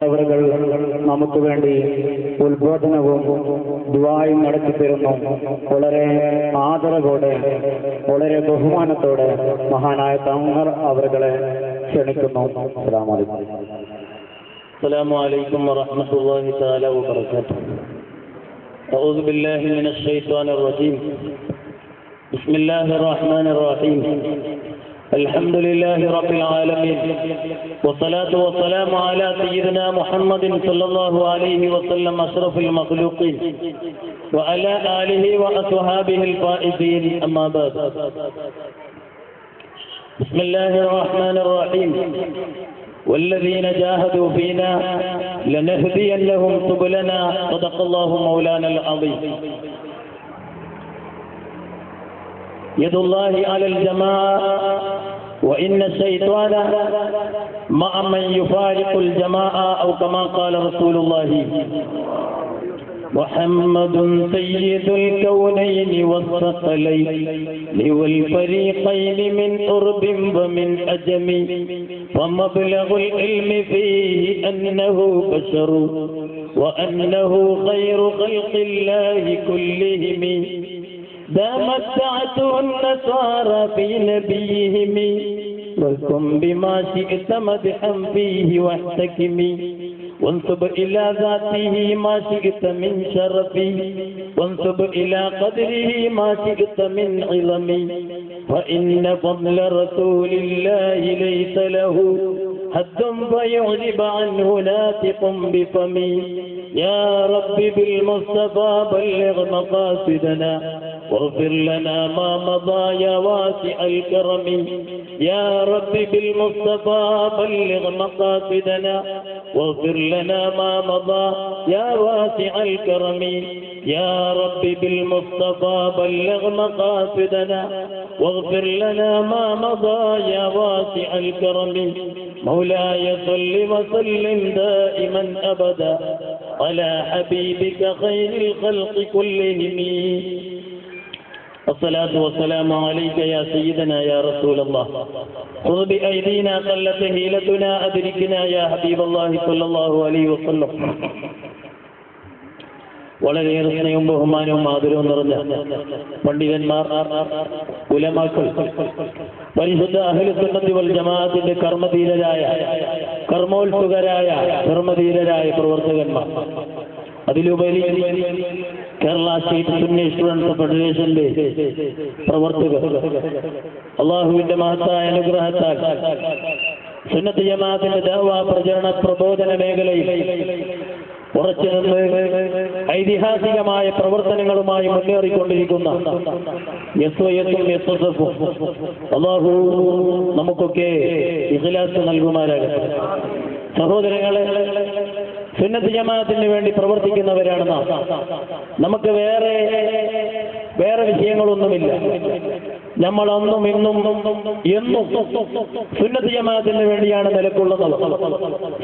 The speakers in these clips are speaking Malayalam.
അവர்கள் നമുക്ക് വേണ്ടി ഉദ്ബോധനവും ദുആയും നടത്തിത്തരുന്നു. വളരെ ആദരവോടെ, വളരെ ബഹുമാനത്തോടെ മഹാനായ തങ്ങൾ അവരുടെ ക്ഷണിക്കുന്നു. السلام عليكم ورحمة الله تعالى وبركاته. أعوذ بالله من الشيطان الرجيم. بسم الله الرحمن الرحيم. الحمد لله رب العالمين، والصلاة والسلام على سيدنا محمد صلى الله عليه وسلم أشرف المخلوقين وعلى آله وأصحابه الفائزين، أما بعد. بسم الله الرحمن الرحيم. والذين جاهدوا فينا لنهدينهم سبلنا، صدق الله مولانا العظيم. يد الله على الجماعة وإن الشيطان مع من يفارق الجماعة، أو كما قال رسول الله. محمد سيد الكونين والثقلين والفريقين من قرب ومن أجم، ومبلغ العلم فيه أنه بشر وأنه خير خلق الله كلهم، دامت دعته النصارى في نبيهم، وكن بما شئت مدحا فيه واحتكمي، وانسب إلى ذاته ما شئت من شرفي، وانسب إلى قدره ما شئت من علمي، فإن فضل رسول الله ليس له حد فيعجب عنه ناطق بفمي، يا رب بالمصطفى بلغ مقاصدنا واغفر لنا ما مضى يا واسع الكرم، يا رب بالمصطفى بلغ مقاصدنا واغفر لنا ما مضى يا واسع الكرم، يا رب بالمصطفى بلغ مقاصدنا واغفر لنا ما مضى يا واسع الكرم، مولاي صل وسلم دائما أبدا على حبيبك خير الخلق كلهم. الصلاة والسلام عليك يا سيدنا يا رسول الله، خذ بأيدينا قلت هيلتنا أدركنا يا حبيب الله صلى الله عليه وسلم. വളരെയേറെ സ്നേഹവും ബഹുമാനവും ആദരവും നിറഞ്ഞ പണ്ഡിതന്മാർ, ഉലമാക്കൾ, പരിശുദ്ധ അഹ്ലു സുന്നത്തി വൽ ജമാഅത്തിന്റെ കർമ്മധീരരായ, കർമ്മോത്സുകരായ, ധർമ്മധീരരായ പ്രവർത്തകന്മാർ, അതിലുപരി കേരള സ്റ്റേറ്റ് സുന്നി സ്റ്റുഡൻസ് ഫെഡറേഷന്റെ പ്രവർത്തകർ, അള്ളാഹുവിന്റെ മഹത്തായ അനുഗ്രഹത്താൽ സുന്നത്ത് ജമാഅത്തിന്റെ ദഅ്വാ പ്രചരണ പ്രബോധന മേഖലയിൽ ഉറച്ചു നിന്ന് ഐതിഹാസികമായ പ്രവർത്തനങ്ങളുമായി മുന്നേറിക്കൊണ്ടിരിക്കുന്ന എസ്വൈഎസും എസ്എസ്എഫും അള്ളാഹു നമുക്കൊക്കെ ഇഖ്ലാസ് നൽകുമാറാകട്ടെ. സഹോദരങ്ങളെ, സുന്നത്ത് ജമാഅത്തിന് വേണ്ടി പ്രവർത്തിക്കുന്നവരാണ് നാം. നമുക്ക് വേറെ വിഷയങ്ങളൊന്നുമില്ല. നമ്മൾ അന്നും ഇന്നും എന്നും സുന്നത്ത് ജമാഅത്തിന് വേണ്ടിയാണ് നിലകൊള്ളുന്നത്.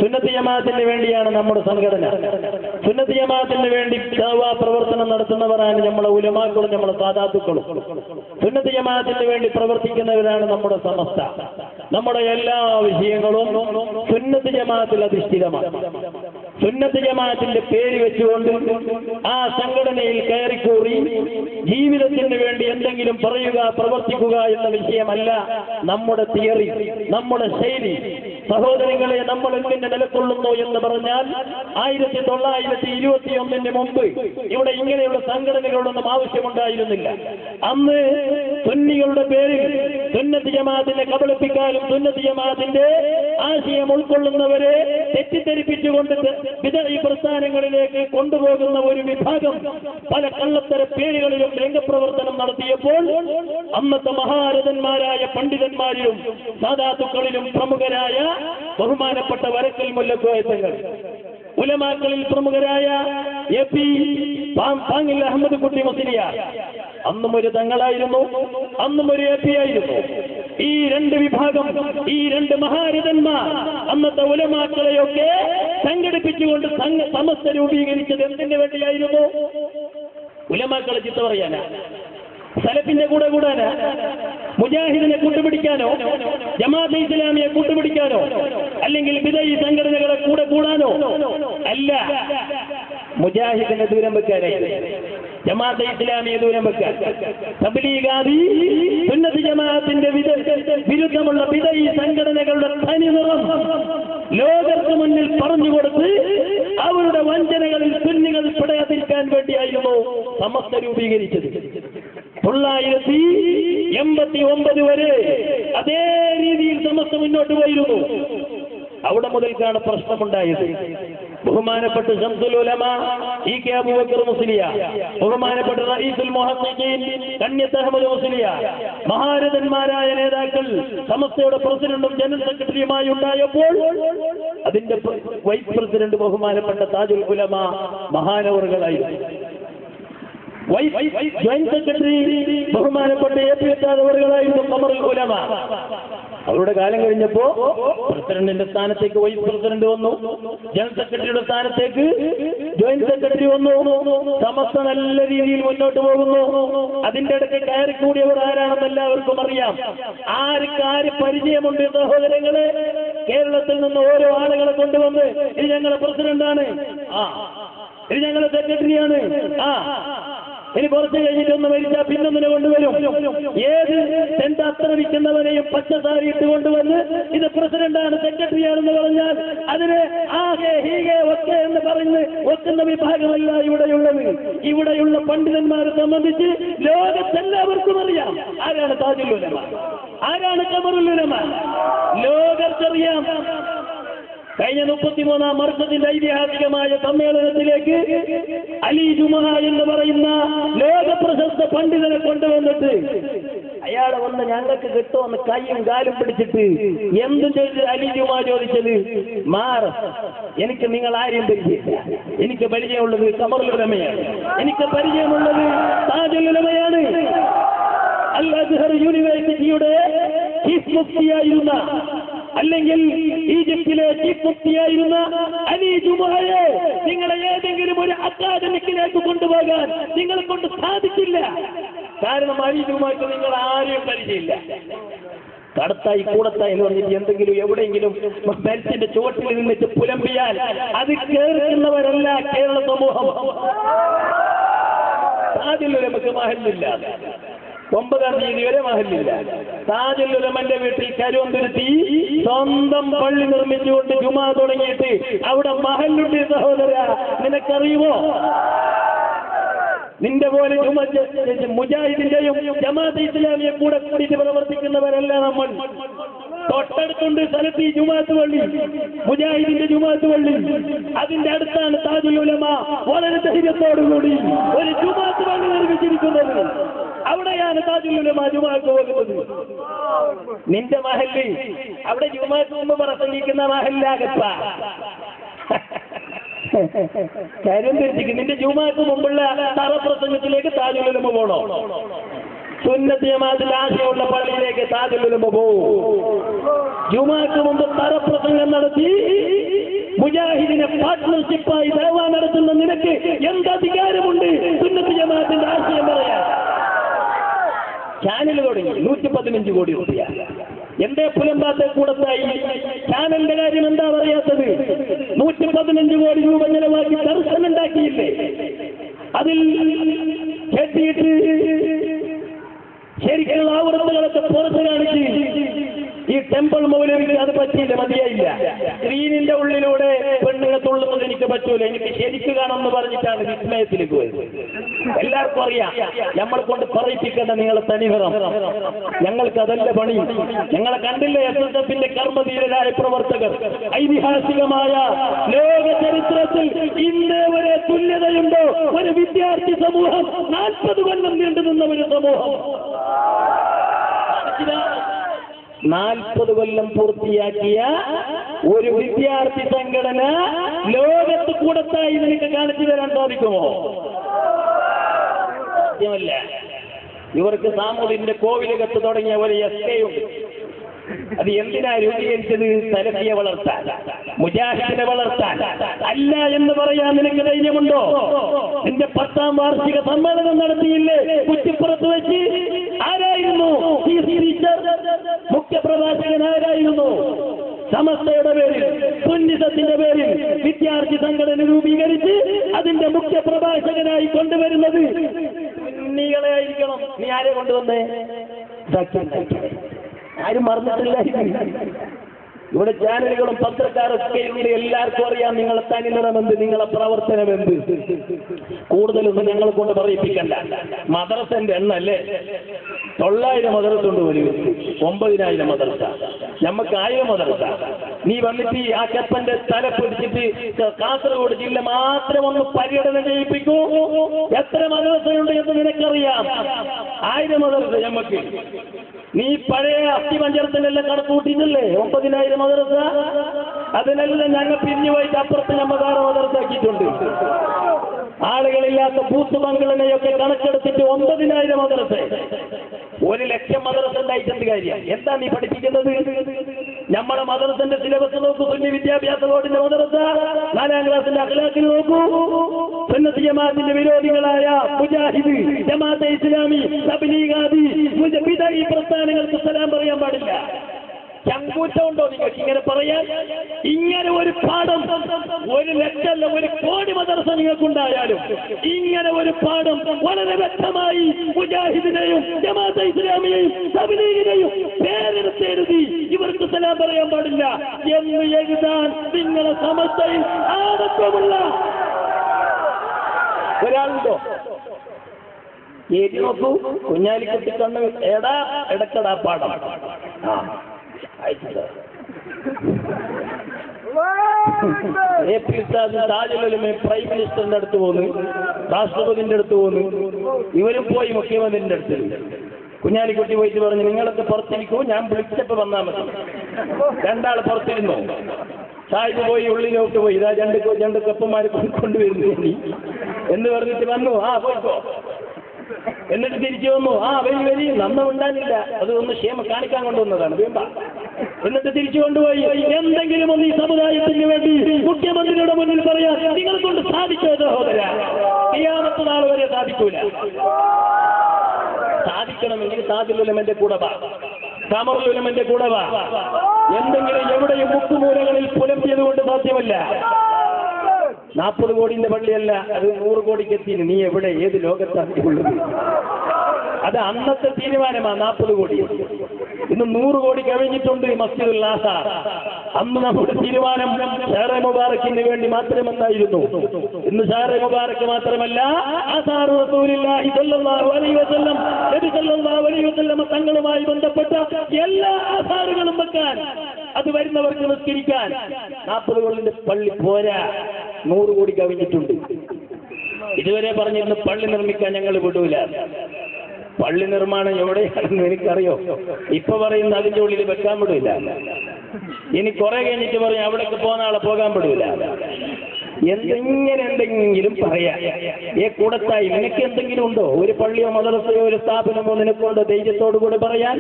സുന്നത്ത് ജമാഅത്തിന് വേണ്ടിയാണ് നമ്മുടെ സംഘടന. സുന്നത്ത് ജമാഅത്തിന് വേണ്ടി ദഅ്വാ പ്രവർത്തനം നടത്തുന്നവരാണ് നമ്മളെ ഉലമാക്കളും നമ്മളെ സാദാത്തുക്കളും. സുന്നത്ത് ജമാഅത്തിന് വേണ്ടി പ്രവർത്തിക്കുന്നവരാണ് നമ്മുടെ സമസ്ത. നമ്മുടെ എല്ലാ വിഷയങ്ങളും സുന്നത്ത് ജമാഅത്തിൽ അധിഷ്ഠിതമാണ്. സുന്നത്ത് ജമാഅത്തിന്റെ പേര് വെച്ചുകൊണ്ട് ആ സംഘടനയിൽ കയറിക്കൂറി ജീവിതത്തിന് വേണ്ടി എന്തെങ്കിലും പറയുക, പ്രവർത്തിക്കുക എന്ന വിഷയമല്ല നമ്മുടെ തിയറി, നമ്മുടെ ശൈലി. സഹോദരങ്ങളെ, നമ്മൾ എന്തിന്റെ നിലകൊള്ളുന്നു എന്ന് പറഞ്ഞാൽ 1921 മുമ്പ് ഇവിടെ ഇങ്ങനെയുള്ള സംഘടനകളൊന്നും ആവശ്യമുണ്ടായിരുന്നില്ല. അന്ന് സുന്നികളുടെ പേരിൽ സുന്നത്ത് ജമാഅത്തിനെ കബളിപ്പിക്കാനും സുന്നത്ത് ജമാഅത്തിന്റെ ആശയം ഉൾക്കൊള്ളുന്നവരെ തെറ്റിദ്ധരിപ്പിച്ചുകൊണ്ട് ബിദ്അഈ പ്രസ്ഥാനങ്ങളിലേക്ക് കൊണ്ടുപോകുന്ന ഒരു വിഭാഗം പല കള്ളത്തര പേരുകളിലും രംഗപ്രവർത്തനം നടത്തിയപ്പോൾ അന്നത്തെ മഹാരഥന്മാരായ പണ്ഡിതന്മാരിലും സാദാത്തുക്കളിലും പ്രമുഖരായ ബഹുമാനപ്പെട്ട വരക്കൽ മുല്ലക്കോയത്തങ്ങൾ, ഉലമാക്കളിൽ പ്രമുഖരായ AP പാങ്ങിൽ അഹമ്മദ് കുട്ടി മുസ്ലിയാർ, അന്നും ഒരു തങ്ങളായിരുന്നു, അന്നും ഒരു AP ആയിരുന്നു. ഈ രണ്ട് വിഭാഗം, ഈ രണ്ട് മഹാരഥന്മാർ അന്നത്തെ ഉലമാക്കളെയൊക്കെ സംഘടിപ്പിച്ചുകൊണ്ട് സമസ്ത രൂപീകരിച്ചത് എന്തിനു വേണ്ടിയായിരുന്നു? ഉലമാക്കളെ ചിത്ത പറയാനാ. സലഫിന്റെ കൂടെ കൂടാനോ, മുജാഹിദിനെ കൂട്ടുപിടിക്കാനോ, ജമാഅത്തെ ഇസ്ലാമിയെ കൂട്ടുപിടിക്കാനോ, അല്ലെങ്കിൽ ബിദഈ സംഘടനകളെ കൂടെ കൂടാനോ അല്ല. മുജാഹിദിനെ ദൂരം വെക്കാനായി, ജമാഅത്തെ ഇസ്ലാമിയെ ദൂരം വെക്കാൻ, തബ്ലീഗാദി സുന്നത്ത് ജമാഅത്തിന്റെ വിരുദ്ധമുള്ള ബിദഈ സംഘടനകളുടെ തനിനിറം ലോകർക്ക് മുന്നിൽ പറഞ്ഞുകൊടുത്ത് അവരുടെ വഞ്ചനകളിൽ സുന്നികൾ പെടാതിരിക്കാൻ വേണ്ടിയായിരുന്നു സമസ്ത രൂപീകരിച്ചത്. 1989 വരെ അതേ രീതിയിൽ സമസ്ത മുന്നോട്ട് പോയിരുന്നു. അവിടെ മുതൽക്കാണ് പ്രശ്നമുണ്ടായത്. ബഹുമാനപ്പെട്ട ശംസുൽ ഉലമ ഇ.കെ. അബൂബക്കർ മുസ്ലിയാർ, ബഹുമാനപ്പെട്ട റഈസുൽ മുഹഖ്ഖീഖീൻ കണ്യത്ത് അഹ്മദ് മുസ്ലിയാർ, മഹാരഥന്മാരായ നേതാക്കൾ സമസ്തയുടെ പ്രസിഡന്റും ജനറൽ സെക്രട്ടറിയുമായി ഉണ്ടായപ്പോൾ അതിന്റെ വൈസ് പ്രസിഡന്റ് ബഹുമാനപ്പെട്ട താജുൽ ഉലമ മഹാനവറുകളായിരുന്നു. ജോയിന്റ് സെക്രട്ടറി ബഹുമാനപ്പെട്ട എ.പി. അവറുകളായിരുന്നു ഖമറുൽ ഉലമ. അവരുടെ കാലം കഴിഞ്ഞപ്പോ പ്രസിഡന്റിന്റെ സ്ഥാനത്തേക്ക് വൈസ് പ്രസിഡന്റ് വന്നു, ജനറൽ സെക്രട്ടറിയുടെ സ്ഥാനത്തേക്ക് ജോയിന്റ് സെക്രട്ടറി വന്നു. സമസ്ത നല്ല രീതിയിൽ മുന്നോട്ട് പോകുന്നു. അതിന്റെ ഇടയ്ക്ക് കയറി കൂടിയവർ ആരാണെന്ന് എല്ലാവർക്കും അറിയാം. ആര് പരിചയമുണ്ട് സഹോദരങ്ങളെ? കേരളത്തിൽ നിന്ന് ഓരോ ആളുകളെ കൊണ്ടുവന്ന് ഇത് ഞങ്ങളുടെ പ്രസിഡന്റാണ്, ഇത് ഞങ്ങളുടെ സെക്രട്ടറിയാണ്, ഇനി കുറച്ച് കഴിഞ്ഞിട്ടൊന്ന് മരിച്ചാൽ പിന്നൊന്നിനെ കൊണ്ടുവരും. ഏത് അത്ര വിൽക്കുന്നവരെയും പച്ചസാരി ഇട്ട് കൊണ്ടുവന്ന് ഇത് പ്രസിഡന്റാണ്, സെക്രട്ടറിയാണെന്ന് പറഞ്ഞാൽ അതിന് ആകെ ഹീകെ ഒക്കെ എന്ന് പറഞ്ഞ് വെക്കുന്ന വിഭാഗമല്ല ഇവിടെയുള്ളത്. ഇവിടെയുള്ള പണ്ഡിതന്മാരെ സംബന്ധിച്ച് ലോകത്തെല്ലാവർക്കും അറിയാം ആരാണ് താജുൽ ഉലമ, ആരാണ് ഖമറുൽ ഉലമ. ലോകർക്കറിയാം. കഴിഞ്ഞ 33-ാം വർഷത്തിന്റെ ഐതിഹാസികമായ സമ്മേളനത്തിലേക്ക് അലി ജുമാ എന്ന് പറയുന്ന ലോക പ്രശസ്ത പണ്ഡിതനെ കൊണ്ടുവന്നിട്ട് അയാൾ വന്ന് ഞങ്ങൾക്ക് കിട്ടുമെന്ന് കൈയും കാലും പിടിച്ചിട്ട് എന്ത് ചെയ്ത് അലി ജുമാ ചോദിച്ചത്? എനിക്ക് നിങ്ങൾ ആരെയും പരിചയമില്ല, എനിക്ക് പരിചയമുള്ളത് ഖമറുൽ ഉലമയാണ്, എനിക്ക് പരിചയമുള്ളത് താജുൽ ഉലമയാണ്. അൽ അസ്ഹർ യൂണിവേഴ്സിറ്റിയുടെ ചീഫ് മുഫ്തിയായിരുന്ന, അല്ലെങ്കിൽ ഈജിപ്തിലെ ചീഫ് മുഫ്തിയായിരുന്ന അലി ജുമായെ നിങ്ങളെ ഏതെങ്കിലും ഒരു അക്കാദമിക്കിലേക്ക് കൊണ്ടുപോകാൻ നിങ്ങളെ കൊണ്ട് സാധിച്ചില്ല. കാരണം അലി ജുമാക്ക് നിങ്ങൾ ആരെയും പരിചയമില്ല. കടത്തായി കൂടത്തായി എന്ന് പറഞ്ഞിട്ട് എന്തെങ്കിലും എവിടെയെങ്കിലും മരത്തിന്റെ ചുവട്ടിൽ നിന്നിട്ട് പുലമ്പിയാൽ അത് കേൾക്കുന്നവരല്ല കേരള സമൂഹം. താജുൽ ഉലമക്ക് മഹല്ലില്ല, 9-ാം തീയതി വരെ മഹല്ലില്ല. താജുൽ ഉലമന്റെ വീട്ടിൽ കരുവന്തുരുത്തി സ്വന്തം പള്ളി നിർമ്മിച്ചുകൊണ്ട് ജുമാ തുടങ്ങിയിട്ട് അവിടെ മഹല്ലുണ്ട്. സഹോദര, നിനക്കറിയുമോ? നിന്റെ പോലെ മുജാഹിദിന്റെയും ജമാഅത്തെ ഇസ്ലാമിയെ കൂടെ കൂടിയിട്ട് പ്രവർത്തിക്കുന്നവരല്ല നമ്മൾ. തൊട്ടടുത്തുണ്ട് സലഫി ജുമാഅത്ത് പള്ളി, മുജാഹിദിന്റെ ജുമാഅത്ത് പള്ളി. അതിന്റെ അടുത്താണ് താജുൽ ഉലമ വളരെ ധൈര്യത്തോടുകൂടി ഒരു ജുമാഅത്ത് പള്ളി നിർമ്മിച്ചിരിക്കുന്നത്. അവിടെയാണ് താജുൽ ഉലമ ജുമാഅത്ത് പോകുന്നത്. നിന്റെ മഹല്ല് അവിടെ ജുമാഅത്ത് മുമ്പ് പ്രസംഗിക്കുന്ന മഹല്ലാകത്ത കാര്യം തിരിച്ചിരിക്കും. നിന്റെ ജുമാഅത്ത് മുമ്പുള്ള തറപ്രസംഗത്തിലേക്ക് താജുൽ ഉലമ പോണോ? സുന്നത്ത് ജമാഅത്തിന്റെ ആശയമുള്ള പള്ളിയിലേക്ക് താജുൽ ഉലമ പോവും. ജുമാഅത്ത് മുമ്പ് തറപ്രസംഗം നടത്തി മുജാഹിദിനെ പാർട്ട്ണർഷിപ്പായി ദഅവ നടത്തുന്ന നിനക്ക് എന്ത് അധികാരമുണ്ട് സുന്നത്ത് ജമാഅത്തിന്റെ ആശയം പറയാൻ? ചാനൽ തുടങ്ങി 115 കോടി രൂപ. എന്റെ പുലമ്പാത്ത കൂടത്തായി ചാനലിന്റെ കാര്യം എന്താ പറയാത്തത്? 115 കോടി രൂപ ചെലവാക്കി ദർശനം ഉണ്ടാക്കിയില്ലേ? അതിൽ കെട്ടിയിട്ട് ശരിക്കുള്ള ആവൃത്തികളൊക്കെ പുറത്ത് കാണിച്ച് ഈ ടെമ്പിൾ മൗലവിക്ക് അത് പറ്റിയില്ല, മതിയായില്ല. സ്ക്രീനിന്റെ ഉള്ളിലൂടെ പെണ്ണുങ്ങളെ തുള്ളുന്നത് എനിക്ക് പറ്റൂല, എനിക്ക് ശരിക്ക് കാണുമെന്ന് പറഞ്ഞിട്ടാണ് വിസ്മയത്തിലേക്ക് പോയത്. എല്ലാവർക്കും അറിയാം നമ്മളെ കൊണ്ട് പറയിപ്പിക്കേണ്ട നിങ്ങളെ തനിനിറം. ഞങ്ങൾക്ക് അതല്ല പണി. ഞങ്ങളെ കണ്ടില്ലേ SSFന്റെ കർമ്മധീരരായ പ്രവർത്തകർ? ഐതിഹാസികമായ ലോക ചരിത്രത്തിൽ ഇന്നേ വരെ തുല്യതയുണ്ടോ ഒരു വിദ്യാർത്ഥി സമൂഹം? 40 കൊല്ലം നീണ്ടുനിന്ന ഒരു സമൂഹം. 40 കൊല്ലം പൂർത്തിയാക്കിയ ഒരു വിദ്യാർത്ഥി സംഘടന ലോകത്ത് കൂടത്തായി നിനക്ക് കാണിച്ചു തരാൻ സാധിക്കുമോ? സാധ്യമല്ല. ഇവർക്ക് സാമൂതിന്റെ കോവിലകത്ത് തുടങ്ങിയ ഒരു SK-യുണ്ട്. അത് എന്തിനാ രൂപീകരിച്ചത്? സലഫിയെ വളർത്താൻ, മുജാഹിദിനെ വളർത്താൻ, അല്ല എന്ന് പറയാൻ നിനക്ക് ധൈര്യമുണ്ടോ? നിന്റെ 10ാം വാർഷിക സമ്മേളനം നടത്തിയില്ലേ കുറ്റിപ്പുറത്ത് വെച്ച്? ആരായിരുന്നു മുഖ്യപ്രഭാഷകൻ? ആരായിരുന്നു? സമസ്തയുടെ പേരിൽ, സുന്നിസത്തിന്റെ പേരിൽ വിദ്യാർത്ഥി സംഘടന രൂപീകരിച്ച് അതിന്റെ മുഖ്യ പ്രഭാഷകനായി കൊണ്ടുവരുന്നത് സുന്നികളെ ആയിരിക്കണം. നീ ആരെ കൊണ്ടുവന്നേ? ആരും മറന്നിട്ടില്ല. ഇവിടെ ചാനലുകളും പത്രക്കാരൊക്കെ ഇവിടെ എല്ലാവർക്കും അറിയാം നിങ്ങളെ തനിനിറമെന്ത്, നിങ്ങളെ പ്രവർത്തനമെന്ത്. കൂടുതലൊന്നും ഞങ്ങളെ കൊണ്ട് പറയിപ്പിക്കണ്ട. മദ്രസന്റെ എണ്ണ അല്ലേ 900 മദ്രസ ഉണ്ട്, ഒരു 9000 മദ്രസ, ഞമ്മക്ക് 1000 മദ്രസ. നീ വന്നിട്ട് ആ കപ്പന്റെ തല പിടിച്ചിട്ട് കാസർഗോഡ് ജില്ല മാത്രം ഒന്ന് പര്യടനം ചെയ്യിപ്പിക്കൂ. എത്ര മദ്രസയുണ്ട് എന്ന് നിനക്കറിയാം? 1000 മദ്രസ ഞമ്മക്ക്. നീ പഴയ അസ്ഥിപഞ്ചരത്തിനെല്ലാം കണക്കൂട്ടിയിട്ടില്ലേ 9000 മദ്രസ? അതിനെല്ലാം ഞങ്ങൾ പിരിഞ്ഞു പോയിട്ട് അപ്പുറത്ത് നമ്മൾ വേറെ മദ്രസ ആക്കിയിട്ടുണ്ട്. ആളുകളില്ലാത്ത ബൂത്ത് ബംഗളിനെയൊക്കെ കണക്കെടുത്തിട്ട് 9000 മദ്രസ. 1,00,000 മദ്രസ ഉണ്ടായിട്ടുണ്ട്. കാര്യം എന്താ നീ പഠിപ്പിക്കുന്നത്? നമ്മുടെ മദ്രസന്റെ സിലബസ് നോക്കൂ. സുന്നി വിദ്യാഭ്യാസ ബോർഡിന്റെ മദ്രസ 4ാം ക്ലാസിന്റെ അഖ്ലാഖിൽ നോക്കൂ. സുന്നത്ത് ജമാഅത്തിന്റെ വിരോധികളായ മുജാഹിദ്, ജമാഅത്തെ ഇസ്ലാമി, തബ്ലീഗാദി, ഈ പ്രസ്ഥാനങ്ങൾക്ക് സലാം പറയാൻ പാടില്ല. ചങ്കൂറ്റമുണ്ടോ നിങ്ങൾക്ക് ഇങ്ങനെ പറയാൻ? ഇങ്ങനെ ഒരു പാഠം 1,00,000 1 കോടി മദ്രസ നിങ്ങൾക്കുണ്ടായാലും ഇങ്ങനെ ഒരു പാഠം വളരെ വ്യക്തമായി മുജാഹിദിനെയും ജമാഅത്തെ ഇസ്ലാമിയെയും തബ്ലീഗിനെയും പേരെടുത്തെഴുതി ഇവർക്ക് സലാം പറയാൻ പാടില്ല എന്ന് എഴുതാൻ നിങ്ങളെ സമസ്തയിൽ ആദത്വമുള്ള ഒരാളുണ്ടോ? എഴുതി നോക്കൂ. കുഞ്ഞാലിക്കുട്ടി കണ്ണ് ഇടക്കടാ പാഠം. പ്രൈം മിനിസ്റ്ററിന്റെ അടുത്ത് പോന്നു, രാഷ്ട്രപതിന്റെ അടുത്ത് പോന്നു, ഇവരും പോയി മുഖ്യമന്ത്രിന്റെ അടുത്ത്. കുഞ്ഞാലിക്കുട്ടി പോയിട്ട് പറഞ്ഞു നിങ്ങളൊക്കെ പുറത്തിരിക്കൂ, ഞാൻ വിളിച്ചപ്പോ വന്നാൽ മതി. 2 ആൾ പുറത്തിരുന്നു. സാഹിബ് പോയി ഉള്ളിലോട്ട് പോയി. ഇതാ 2 കപ്പന്മാരെ കൊണ്ടുവരുന്നു എന്ന് പറഞ്ഞിട്ട് വന്നു. പോയിക്കോ. എന്നിട്ട് തിരിച്ചു വന്നു. വരി നമ്മ ഉണ്ടാനില്ല, അത് ഒന്ന് ക്ഷേമ കാണിക്കാൻ കൊണ്ടുവന്നതാണ് വേണ്ട. എന്നിട്ട് തിരിച്ചു കൊണ്ടുപോയി. എന്തെങ്കിലും ഒന്ന് ഈ സമുദായത്തിന് വേണ്ടി മുഖ്യമന്ത്രിയുടെ മുന്നിൽ പറയാൻ നിങ്ങളെ കൊണ്ട് സാധിച്ചോ സഹോദര? ഖിയാമത്ത് നാൾ വരെ സാധിക്കൂല. സാധിക്കണമെങ്കിൽ താജുലുലമന്റെ കൂടെ വാ, കമറുലുലമന്റെ കൂടെ വാ. എന്തെങ്കിലും എവിടെയും മുക്കുമൂലകളിൽ പുലമ്പിയത് കൊണ്ട് സാധ്യമല്ല. 40 കോടിന്റെ പള്ളിയല്ല, അത് 100 കോടിക്ക് എത്തി. നീ എവിടെ, ഏത് ലോകത്താണ് ഉള്ളത്? അത് അന്നത്തെ തീരുമാനമാണ് 40 കോടി. ഇന്ന് 100 കോടി കഴിഞ്ഞിട്ടുണ്ട് മസ്ജിദുൽ ആസാർ. അന്ന് നമ്മുടെ തീരുമാനം ഷഹറെ മുബാറക്കിന് വേണ്ടി മാത്രമെന്നായിരുന്നു. ഇന്ന് ഷഹറെ മുബാറക്ക് മാത്രമല്ല, ആസാർ റസൂലുള്ളാഹി സ്വല്ലല്ലാഹു അലൈഹി വസല്ലം, നബി സ്വല്ലല്ലാഹു അലൈഹി വസല്ലം തങ്ങളുമായി ബന്ധപ്പെട്ട എല്ലാ ആസാറുകളും വെക്കാൻ, അത് വരുന്നവർക്ക് നിസ്കരിക്കാൻ 40 കോടിന്റെ പള്ളി പോരാ, 100 കോടി കവിഞ്ഞിട്ടുണ്ട്. ഇതുവരെ പറഞ്ഞിരുന്നു പള്ളി നിർമ്മിക്കാൻ ഞങ്ങൾ വിടൂല. പള്ളി നിർമ്മാണം എവിടെയാണെന്ന് എനിക്കറിയോ? ഇപ്പൊ പറയുന്ന അതിന്റെ ഉള്ളിൽ വെക്കാൻ വിടൂല. ഇനി കുറെ കഴിഞ്ഞിട്ട് പറയും അവിടേക്ക് പോകുന്ന ആളെ പോകാൻ വിടൂല. എന്തെങ്കിലും പറയാ. കൂടത്തായി നിനക്ക് എന്തെങ്കിലും ഉണ്ടോ? ഒരു പള്ളിയോ മദ്രസയോ ഒരു സ്ഥാപനമോ നിനക്കുണ്ടോ ധൈര്യത്തോടു കൂടി പറയാൻ?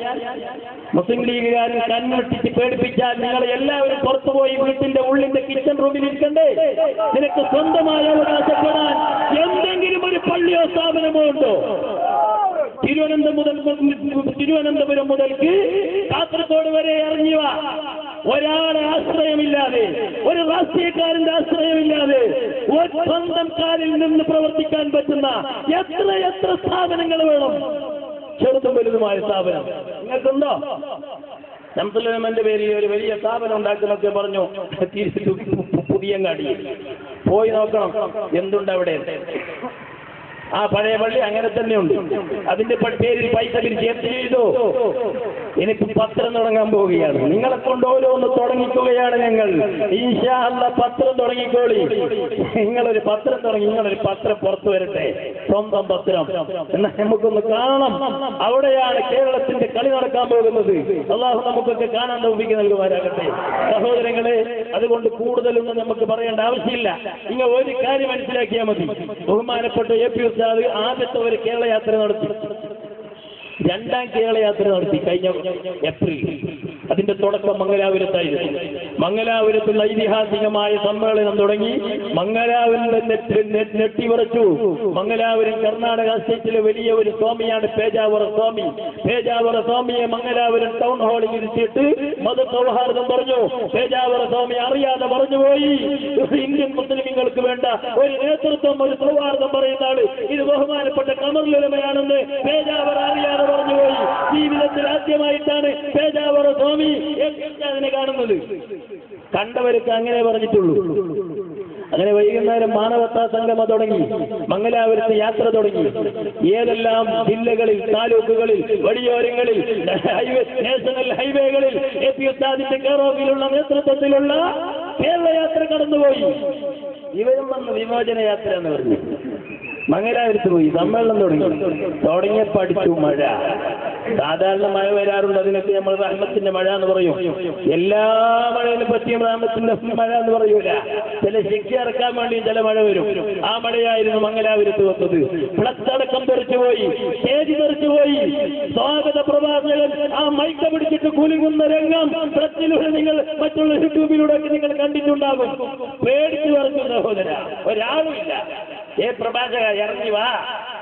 മുസ്ലിം ലീഗുകാരൻ കൺവെട്ടിച്ച് പേടിപ്പിച്ചാൽ നിങ്ങൾ എല്ലാവരും പുറത്തുപോയി വീട്ടിന്റെ ഉള്ളിന്റെ കിച്ചൺ റൂമിൽ ഇരിക്കണ്ടേ? നിനക്ക് സ്വന്തമായി അവകാശപ്പെടാൻ എന്തെങ്കിലും ഒരു പള്ളിയോ സ്ഥാപനമോ ഉണ്ടോ? തിരുവനന്തപുരം മുതൽക്ക് കാസർഗോഡ് വരെ ഇറങ്ങിയ ഒരാളെ ആശ്രയമില്ലാതെ, ഒരു രാഷ്ട്രീയക്കാരന്റെ ആശ്രയമില്ലാതെ സ്വന്തം കാലിൽ നിന്ന് പ്രവർത്തിക്കാൻ പറ്റുന്ന എത്ര സ്ഥാപനങ്ങൾ വേണം? ചെറുതും വലുതുമായ സ്ഥാപനം നിങ്ങൾക്കുണ്ടോ? ശംസുലുലമന്റെ പേരിൽ ഒരു വലിയ സ്ഥാപനം ഉണ്ടാക്കുന്നൊക്കെ പറഞ്ഞു. പുതിയങ്ങാടി പോയി നോക്കണം എന്തുണ്ട് അവിടെ. ആ പഴയ പള്ളി അങ്ങനെ തന്നെയുണ്ട്. അതിന്റെ പേരിൽ പൈസ ചേർത്ത് ചെയ്തോ. എനിക്ക് പത്രം തുടങ്ങാൻ പോവുകയാണ്. നിങ്ങളെ കൊണ്ട് ഓരോന്ന് തുടങ്ങിക്കുകയാണ് ഞങ്ങൾ. ഇൻഷാ അല്ലാഹ് പത്രം തുടങ്ങിക്കോളി. നിങ്ങളൊരു പത്രം തുടങ്ങി, നിങ്ങളൊരു പത്രം പുറത്തു വരട്ടെ, സ്വന്തം പത്രം. എന്നാൽ നമുക്കൊന്ന് കാണണം. അവിടെയാണ് കേരളത്തിന്റെ കളി നടക്കാൻ പോകുന്നത്. അള്ളാഹു നമുക്കൊക്കെ കാണാൻ തൗഫീഖ് നൽകുമാറാകട്ടെ. സഹോദരങ്ങളെ, അതുകൊണ്ട് കൂടുതലൊന്നും നമുക്ക് പറയേണ്ട ആവശ്യമില്ല. നിങ്ങൾ ഒരു കാര്യം മനസ്സിലാക്കിയാൽ മതി. ബഹുമാനപ്പെട്ട AP ഉസ്താദ് ആദ്യത്തെ ഒരു കേരള യാത്ര നടത്തി, 2ാം കേരള യാത്ര നടത്തി കഴിഞ്ഞ ഏപ്രിൽ. അതിന്റെ തുടക്കം മംഗലാപുരത്തായിരുന്നു. മംഗലാപുരത്ത് ഐതിഹാസികമായ സമ്മേളനം തുടങ്ങി. മംഗലാപുരം നെട്ടിവിറച്ചു. മംഗലാപുരം കർണാടക സ്റ്റേറ്റിലെ വലിയ ഒരു സ്വാമിയാണ് പേജാവറ സ്വാമി. പേജാവറ സ്വാമിയെ മംഗലാപുരം ടൗൺ ഹാളിൽ ഇരുത്തിയിട്ട് മതസൗഹാർദ്ദം പറഞ്ഞു. പേജാവറ സ്വാമി അറിയാതെ പറഞ്ഞുപോയി, ഇന്ത്യൻ മുസ്ലിങ്ങൾക്ക് വേണ്ട ഒരു നേതൃത്വം, ഒരു സൗഹാർദ്ദം പറയുന്ന ആള് ഇത് ബഹുമാനപ്പെട്ട കമറുലുലമയാണെന്ന് പേജാവറ അറിയാതെ പറഞ്ഞുപോയി. ജീവിതത്തിൽ ആദ്യമായിട്ടാണ് പേജാവറ സ്വാമി അതിനെ കാണുന്നത്. കണ്ടവർക്ക് അങ്ങനെ പറഞ്ഞിട്ടുള്ളൂ. അങ്ങനെ വൈകുന്നേരം മാനവത്താ സംഗമം തുടങ്ങി. മംഗലാപുരത്ത് യാത്ര തുടങ്ങി. ഏതെല്ലാം ജില്ലകളിൽ, താലൂക്കുകളിൽ, വഴിയോരങ്ങളിൽ, നാഷണൽ ഹൈവേകളിൽ എപി ഉസ്താദിന്റെ കെയറോഫിലുള്ള നേതൃത്വത്തിലുള്ള കേരള യാത്ര കടന്നുപോയി. ഇവരും വന്ന് വിമോചന യാത്ര എന്ന് പറഞ്ഞു. മംഗലാപുരത്ത് പോയി സമ്മേളനം തുടങ്ങിയപ്പോൾ അടിച്ചു മഴ. സാധാരണ മഴ വരാറുണ്ട്, അതിനൊക്കെ നമ്മൾ റഹ്മത്തിന്റെ മഴ എന്ന് പറയും. എല്ലാ മഴയിലും പറ്റിയും റഹ്മത്തിന്റെ മഴ എന്ന് പറയൂല. ചില ശിക്ഷ ഇറക്കാൻ വേണ്ടി ചില മഴ വരും. ആ മഴയായിരുന്നു മംഗലാപുരത്ത് വന്നത്. ഫ്ലക്സടക്കം തെറിച്ചുപോയി, സ്റ്റേജ് തെറിച്ചുപോയി. സ്വാഗത പ്രഭാഷകൻ ആ മൈക്ക പിടിച്ചിട്ട് കുലുങ്ങുന്ന രംഗം ഫ്ലക്സിലൂടെ നിങ്ങൾ മറ്റുള്ള യൂട്യൂബിലൂടെ നിങ്ങൾ കണ്ടിട്ടുണ്ടാകും. പേടിച്ചു പറഞ്ഞു സഹോദര, ഒരാളുമില്ല. പ്രഭാഷക ഇറങ്ങി വാ,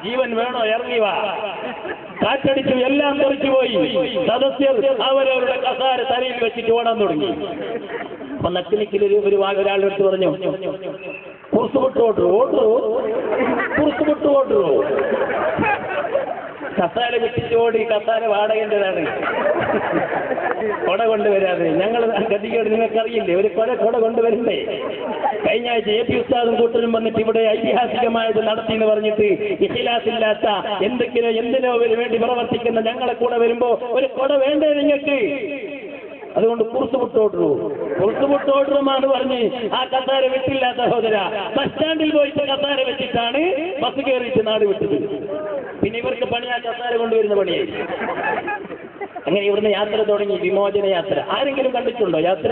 ജീവൻ വേണോ ഇറങ്ങി വാ. കാറ്റടിച്ചു, എല്ലാം തെറിച്ചുപോയി. സദസ്യർ അവരവരുടെ കസാര തലയിൽ വെച്ചിട്ട് ഓടാൻ തുടങ്ങി. അപ്പൊ നക്കിനിക്കിൽ ഒരാളെടുത്ത് പറഞ്ഞു, കുറുസുവിട്ട് ഓട്ടു കസാര വിട്ടിട്ട് ഓടി. കസാര വാടകേണ്ടതാണ്, കൊട കൊണ്ടുവരാതെ. ഞങ്ങൾ ഗതികേട് നിങ്ങൾക്കറിയില്ലേ, ഒരു കൊട കൊണ്ടുവരണ്ടേ? കഴിഞ്ഞ ആഴ്ച എപി ഉസ്താദും കൂട്ടരും വന്നിട്ട് ഇവിടെ ഐതിഹാസികമായത് നടത്തി എന്ന് പറഞ്ഞിട്ട് ഇഖ്ലാസില്ലാത്ത എന്തിനോ വേണ്ടി പ്രവർത്തിക്കുന്ന ഞങ്ങളെ കൂടെ വരുമ്പോ ഒരു കൊട വേണ്ടേ നിങ്ങൾക്ക്? അതുകൊണ്ട് കുറുസുമുട്ടോടുമാണ് പറഞ്ഞ് ആ കസാര വിട്ടില്ല സഹോദര. ബസ് സ്റ്റാൻഡിൽ പോയിട്ട് കസാര വെച്ചിട്ടാണ് ബസ് കയറിയിട്ട് നാട് വിട്ടത്. പിന്നെ ഇവർക്ക് പണി ആ കസാര കൊണ്ടുവരുന്ന പണിയായി. അങ്ങനെ ഇവിടുന്ന് യാത്ര തുടങ്ങി, വിമോചന യാത്ര. ആരെങ്കിലും കണ്ടിട്ടുണ്ടോ യാത്ര?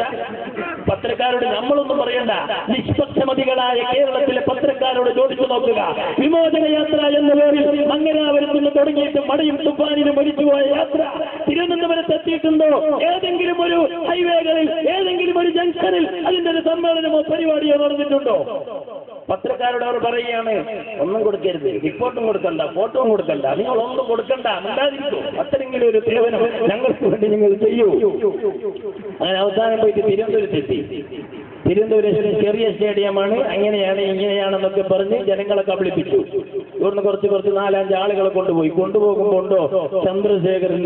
പത്രക്കാരോട് നമ്മളൊന്നും പറയണ്ട, നിഷ്പക്ഷമതികളായ കേരളത്തിലെ പത്രക്കാരോട് ചോദിച്ചു നോക്കുക. വിമോചന യാത്ര എന്ന പേരിൽ മംഗലാപുരത്ത് നിന്ന് തുടങ്ങിയിട്ട് മടയും തുഫാനിനും മരിച്ചുപോയ യാത്ര തിരുവനന്തപുരത്ത് എത്തിയിട്ടുണ്ടോ? ഏതെങ്കിലും ഒരു ഹൈവേകളിൽ, ഏതെങ്കിലും ഒരു ജംഗ്ഷനിൽ അതിന്റെ ഒരു സമ്മേളനമോ പരിപാടിയോ നടന്നിട്ടുണ്ടോ? പത്രക്കാരോട് അവർ പറയുകയാണ്, ഒന്നും കൊടുക്കരുത്, റിപ്പോർട്ടും കൊടുക്കണ്ട, ഫോട്ടോയും കൊടുക്കണ്ട, നിങ്ങൾ ഒന്നും കൊടുക്കണ്ട, ഉണ്ടായിരിക്കും. അത്തരെങ്കിലും ഒരു സേവനം ഞങ്ങൾക്ക് വേണ്ടി നിങ്ങൾ ചെയ്യൂ. അങ്ങനെ അവസാനം പോയിട്ട് തിരുവനന്തപുരത്തെത്തി. തിരുവനന്തപുരം ചെറിയ സ്റ്റേഡിയമാണ്, അങ്ങനെയാണ് ഇങ്ങനെയാണെന്നൊക്കെ പറഞ്ഞ് ജനങ്ങളെ കബളിപ്പിച്ചു. ഇവിടുന്ന് കുറച്ച് 4-5 ആളുകളെ കൊണ്ടുപോകുമ്പോണ്ടോ ചന്ദ്രശേഖരൻ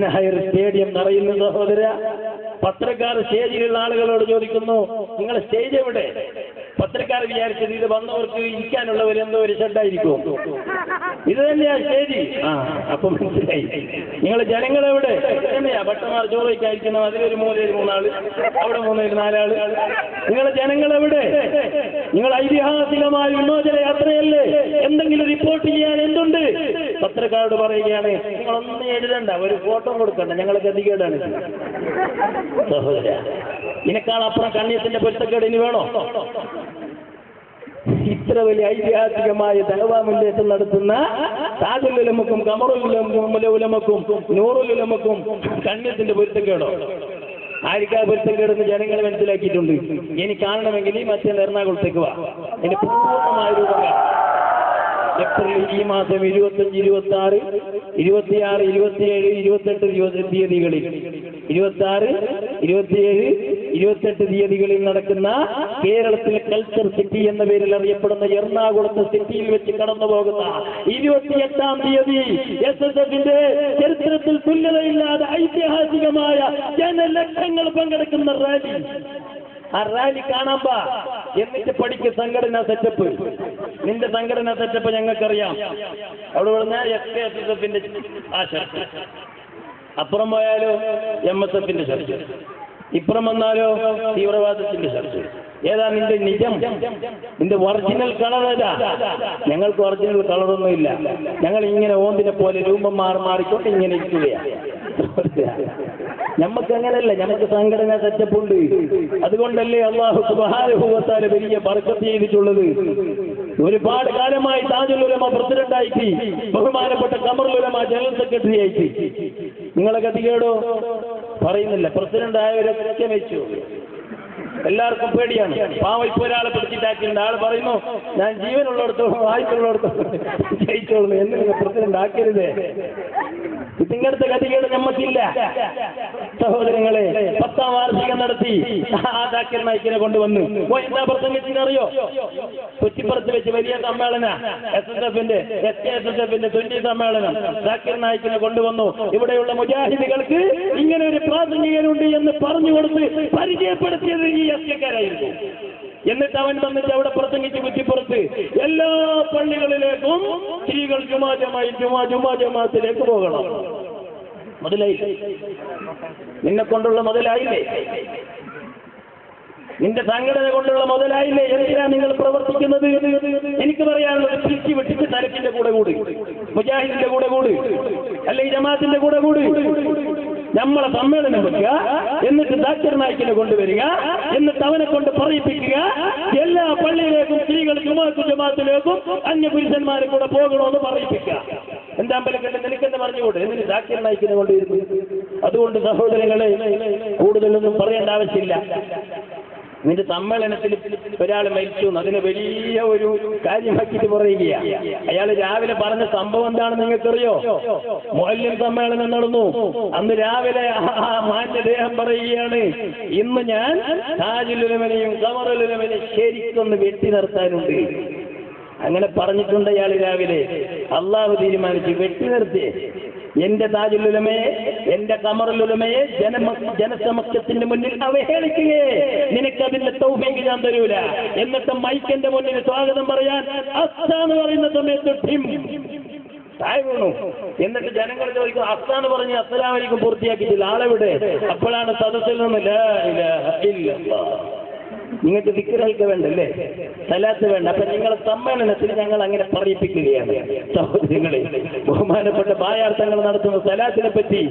നായർ സ്റ്റേഡിയം നിറയുന്ന സഹോദര. പത്രക്കാർ സ്റ്റേജിലുള്ള ആളുകളോട് ചോദിക്കുന്നു, നിങ്ങളെ സ്റ്റേജ് എവിടെ? പത്രക്കാർ വിചാരിച്ചത് ഇത് വന്നവർക്ക് ഇരിക്കാനുള്ള എന്തോ ഒരു ഷെഡായിരിക്കും. ഇത് തന്നെയാ സ്റ്റേജ്. അപ്പൊ മനസ്സിലായി. നിങ്ങൾ ജനങ്ങളെവിടെ? തന്നെയാ ഭട്ടന്മാർ ചോദിക്കാതിരിക്കുന്നു. അതിലൊരു 3 ആള്, അവിടെ 4 ആള്. നിങ്ങളെ ജനങ്ങളെവിടെ? നിങ്ങൾ ഐതിഹാസികമായ വിമോചന യാത്രയല്ലേ, എന്തെങ്കിലും റിപ്പോർട്ട് ചെയ്യാൻ എന്തുണ്ട്? പത്രക്കാരോട് പറയുകയാണ്, നിങ്ങളൊന്നും എഴുതണ്ട, ഒരു ഫോട്ടോ കൊടുക്കണ്ട, ഞങ്ങളെ ഗതികേടാണ് സഹോദര. ഇതിനേക്കാളപ്പുറം കണ്ണിയത്തിന്റെ പൊരുത്തക്കേട് ഇനി വേണോ? ഇത്ര വലിയ ഐതിഹാസികമായ ദഅവാ മുന്നേറ്റം നടത്തുന്ന താജുൽ ഉലമക്കും ഖമറുൽ ഉലമക്കും നൂറുൽ ഉലമക്കും കണ്ണിയത്തിന്റെ പൊരുത്തക്കേടോ? ആർക്കാ പൊരുത്തക്കേടെന്ന് ജനങ്ങൾ മനസ്സിലാക്കിയിട്ടുണ്ട്. ഇനി കാണണമെങ്കിൽ മറ്റേ എറണാകുളത്തേക്ക് വാ. ഇനി പൂർണ്ണമായ രൂപം ഏപ്രിൽ ഈ മാസം 25, 26, 26, 27, 28 തീയതികളിൽ 26, 27, 28 തീയതികളിൽ നടക്കുന്ന കേരളത്തിലെ കൾച്ചർ സിറ്റി എന്ന പേരിൽ അറിയപ്പെടുന്ന എറണാകുളത്തെ സിറ്റിയിൽ വെച്ച് കടന്നു പോകുന്ന 28-ാം തീയതി SSFന്റെ ചരിത്രത്തിൽ തുല്യതയില്ലാതെ ഐതിഹാസികമായ ജനലക്ഷങ്ങൾ പങ്കെടുക്കുന്ന റാലി. ആ റാലി കാണാൻ പാ. എന്നിട്ട് പഠിക്ക് സംഘടനാ സെറ്റപ്പ്. നിന്റെ സംഘടനാ സെറ്റപ്പ് ഞങ്ങൾക്കറിയാം. അവിടെ പറഞ്ഞാൽ SKSSFന്റെ ആ ഷർട്ട്, അപ്പുറം പോയാലോ MSFന്റെ ഷർട്ട്, ഇപ്പുറം വന്നാലോ തീവ്രവാദത്തിന്റെ ഷർട്ട്. ഏതാ നിന്റെ നിജം? നിന്റെ ഒറിജിനൽ കളർ ഏതാ? ഞങ്ങൾക്ക് ഒറിജിനൽ കളറൊന്നുമില്ല. ഞങ്ങൾ ഇങ്ങനെ ഓന്തിനെ പോലെ രൂപം മാറിക്കൊണ്ട് ഇങ്ങനെ ഇരിക്കുകയാണ്. നമുക്ക് അങ്ങനെയല്ല, നമുക്ക് സംഘടനാ സെറ്റപ്പ് ഉണ്ട്. അതുകൊണ്ടല്ലേ അല്ലാഹു സുബ്ഹാനഹു വ തആല വലിയ ബർക്കത്ത് ചെയ്തിട്ടുള്ളത്. ഒരുപാട് കാലമായി താജുൽ ഉലമ പ്രസിഡന്റായിട്ട്, ബഹുമാനപ്പെട്ട ഖമറുൽ ഉലമ ജനറൽ സെക്രട്ടറി ആയിട്ട്. നിങ്ങളെ ഗതികേടോ? പറയുന്നില്ല. പ്രസിഡന്റ് ആയവരൊക്കെ വെച്ചു. എല്ലാവർക്കും പേടിയാണ്. പാവം ഇപ്പൊ ഒരാളെ പിടിച്ചിട്ടാക്കിയിട്ടുണ്ട്. ആൾ പറയുന്നു, ഞാൻ ജീവനുള്ളിടത്തോളം ആയിട്ടുള്ളിടത്തോളം ജയിച്ചോളൂ എന്ന് നിങ്ങൾ പ്രസിഡന്റ് ആക്കരുതേ. ഇങ്ങനത്തെ ഗതികേട് നമ്മക്കില്ല സഹോദരങ്ങളെ. 10ാം വാർഷികം നടത്തി ആ ജാക്കിർ നായിക്കിനെ കൊണ്ടുവന്നു. എന്താ പ്രസംഗിച്ചറിയോ? കുറ്റിപ്പുറത്ത് വെച്ച് വലിയ സമ്മേളന SSFന്റെ 20 സമ്മേളനം ജാക്കിർ നായിക്കിനെ കൊണ്ടുവന്നു. ഇവിടെയുള്ള മുജാഹിദുകൾക്ക് ഇങ്ങനെ ഒരു പ്രാസംഗികനുണ്ട് എന്ന് പറഞ്ഞു കൊടുത്ത് പരിചയപ്പെടുത്തിയത് ഈ SK-ക്കാരായിരുന്നു. എന്നിട്ട് അവൻ വന്നിട്ട് അവിടെ പ്രസംഗിച്ച് കുറ്റിപ്പുറത്ത് എല്ലാ പള്ളികളിലേക്കും സ്ത്രീകൾ ജുമാജമാത്തിലേക്ക് പോകണം. മുതലായി നിന്നെ കൊണ്ടുള്ള മുതലായില്ലേ? നിന്റെ സംഘടന കൊണ്ടുള്ള മുതലായില്ലേ? എന്തിനാ നിങ്ങൾ പ്രവർത്തിക്കുന്നത്? എനിക്ക് പറയാനുള്ളത്, പിരിച്ചു വിട്ടിട്ട് തലക്കിന്റെ കൂടെ കൂടി, മുജാഹിദിന്റെ കൂടെ കൂടി, അല്ലെങ്കിൽ ജമാഅത്തിന്റെ കൂടെ കൂടി നമ്മളെ സമ്മേളനം വെക്കുക, എന്നിട്ട് ജാക്കിർ നായിക്കിനെ കൊണ്ടുവരിക, എന്നിട്ട് അവനെ കൊണ്ട് പറയിപ്പിക്കുക എല്ലാ പള്ളിയിലേക്കും സ്ത്രീകൾ ജമാഅത്തിലേക്കും അന്യപുരുഷന്മാരെ കൂടെ പോകണമെന്ന് പറയിപ്പിക്കുക. എന്താ അമ്പലക്കണ്ട നിനക്കെന്ന് പറഞ്ഞുകൂടെ? എന്നിട്ട് ജാക്കിർ നായിക്കിനെ കൊണ്ടിരുന്നു. അതുകൊണ്ട് സഹോദരങ്ങളെ, കൂടുതലൊന്നും പറയേണ്ട ആവശ്യമില്ല. നിന്റെ സമ്മേളനത്തിൽ ഒരാൾ മരിച്ചു, അതിന് വലിയ ഒരു കാര്യമാക്കിയിട്ട് പറയുകയാണ്. അയാൾ രാവിലെ പറഞ്ഞ സംഭവം എന്താണെന്ന് നിങ്ങൾക്കറിയോ? മുഅല്ലിം സമ്മേളനം നടന്നു. അന്ന് രാവിലെ മാന്യദേഹം പറയുകയാണ്, ഇന്ന് ഞാൻ താജുൽ ഉലമനെയും ഖമറുൽ ഉലമനെയും ശരിക്കൊന്ന് വെട്ടി നിർത്താനുണ്ട്. അങ്ങനെ പറഞ്ഞിട്ടുണ്ട് അയാൾ രാവിലെ. അള്ളാഹു തീരുമാനിച്ചു വെട്ടി നിർത്തി. എന്റെ താജുൽ ഉലമയെ, എന്റെ ഖമറുൽ ഉലമയെ ജനസമക്ഷത്തിന്റെ മുന്നിൽ അവഹേളിക്കുകയെ നിനക്കതിന്റെ തൗഫീഖ് ഞാൻ തരൂല. എന്നിട്ട് മൈക്കിന്റെ മുന്നിൽ സ്വാഗതം പറയാൻ അസ്സാന്ന് പറയുന്ന സമയത്ത് താഴെ വീണു. എന്നിട്ട് ജനങ്ങൾ ചോദിക്കും, അസ്സാന്ന് പറഞ്ഞ് അസ്സലാമു അലൈക്കും പൂർത്തിയാക്കിയിട്ടില്ല, ആളെവിടെ? അപ്പോഴാണ് സദസ്സിൽ നിന്ന് ലാ ഇലാഹ ഇല്ലല്ലാഹ്. നിങ്ങൾക്ക് ദിക്റൊക്കെ വേണ്ടല്ലേ, സലാത്ത് വേണ്ട. അപ്പൊ നിങ്ങളെ സമ്മേളനത്തിൽ ഞങ്ങൾ അങ്ങനെ പറയിപ്പിക്കുകയാണ്. സഹോദരങ്ങളെ, ബഹുമാനപ്പെട്ട ബായാർത്ഥങ്ങൾ നടത്തുന്ന സലാത്തിനെ പറ്റി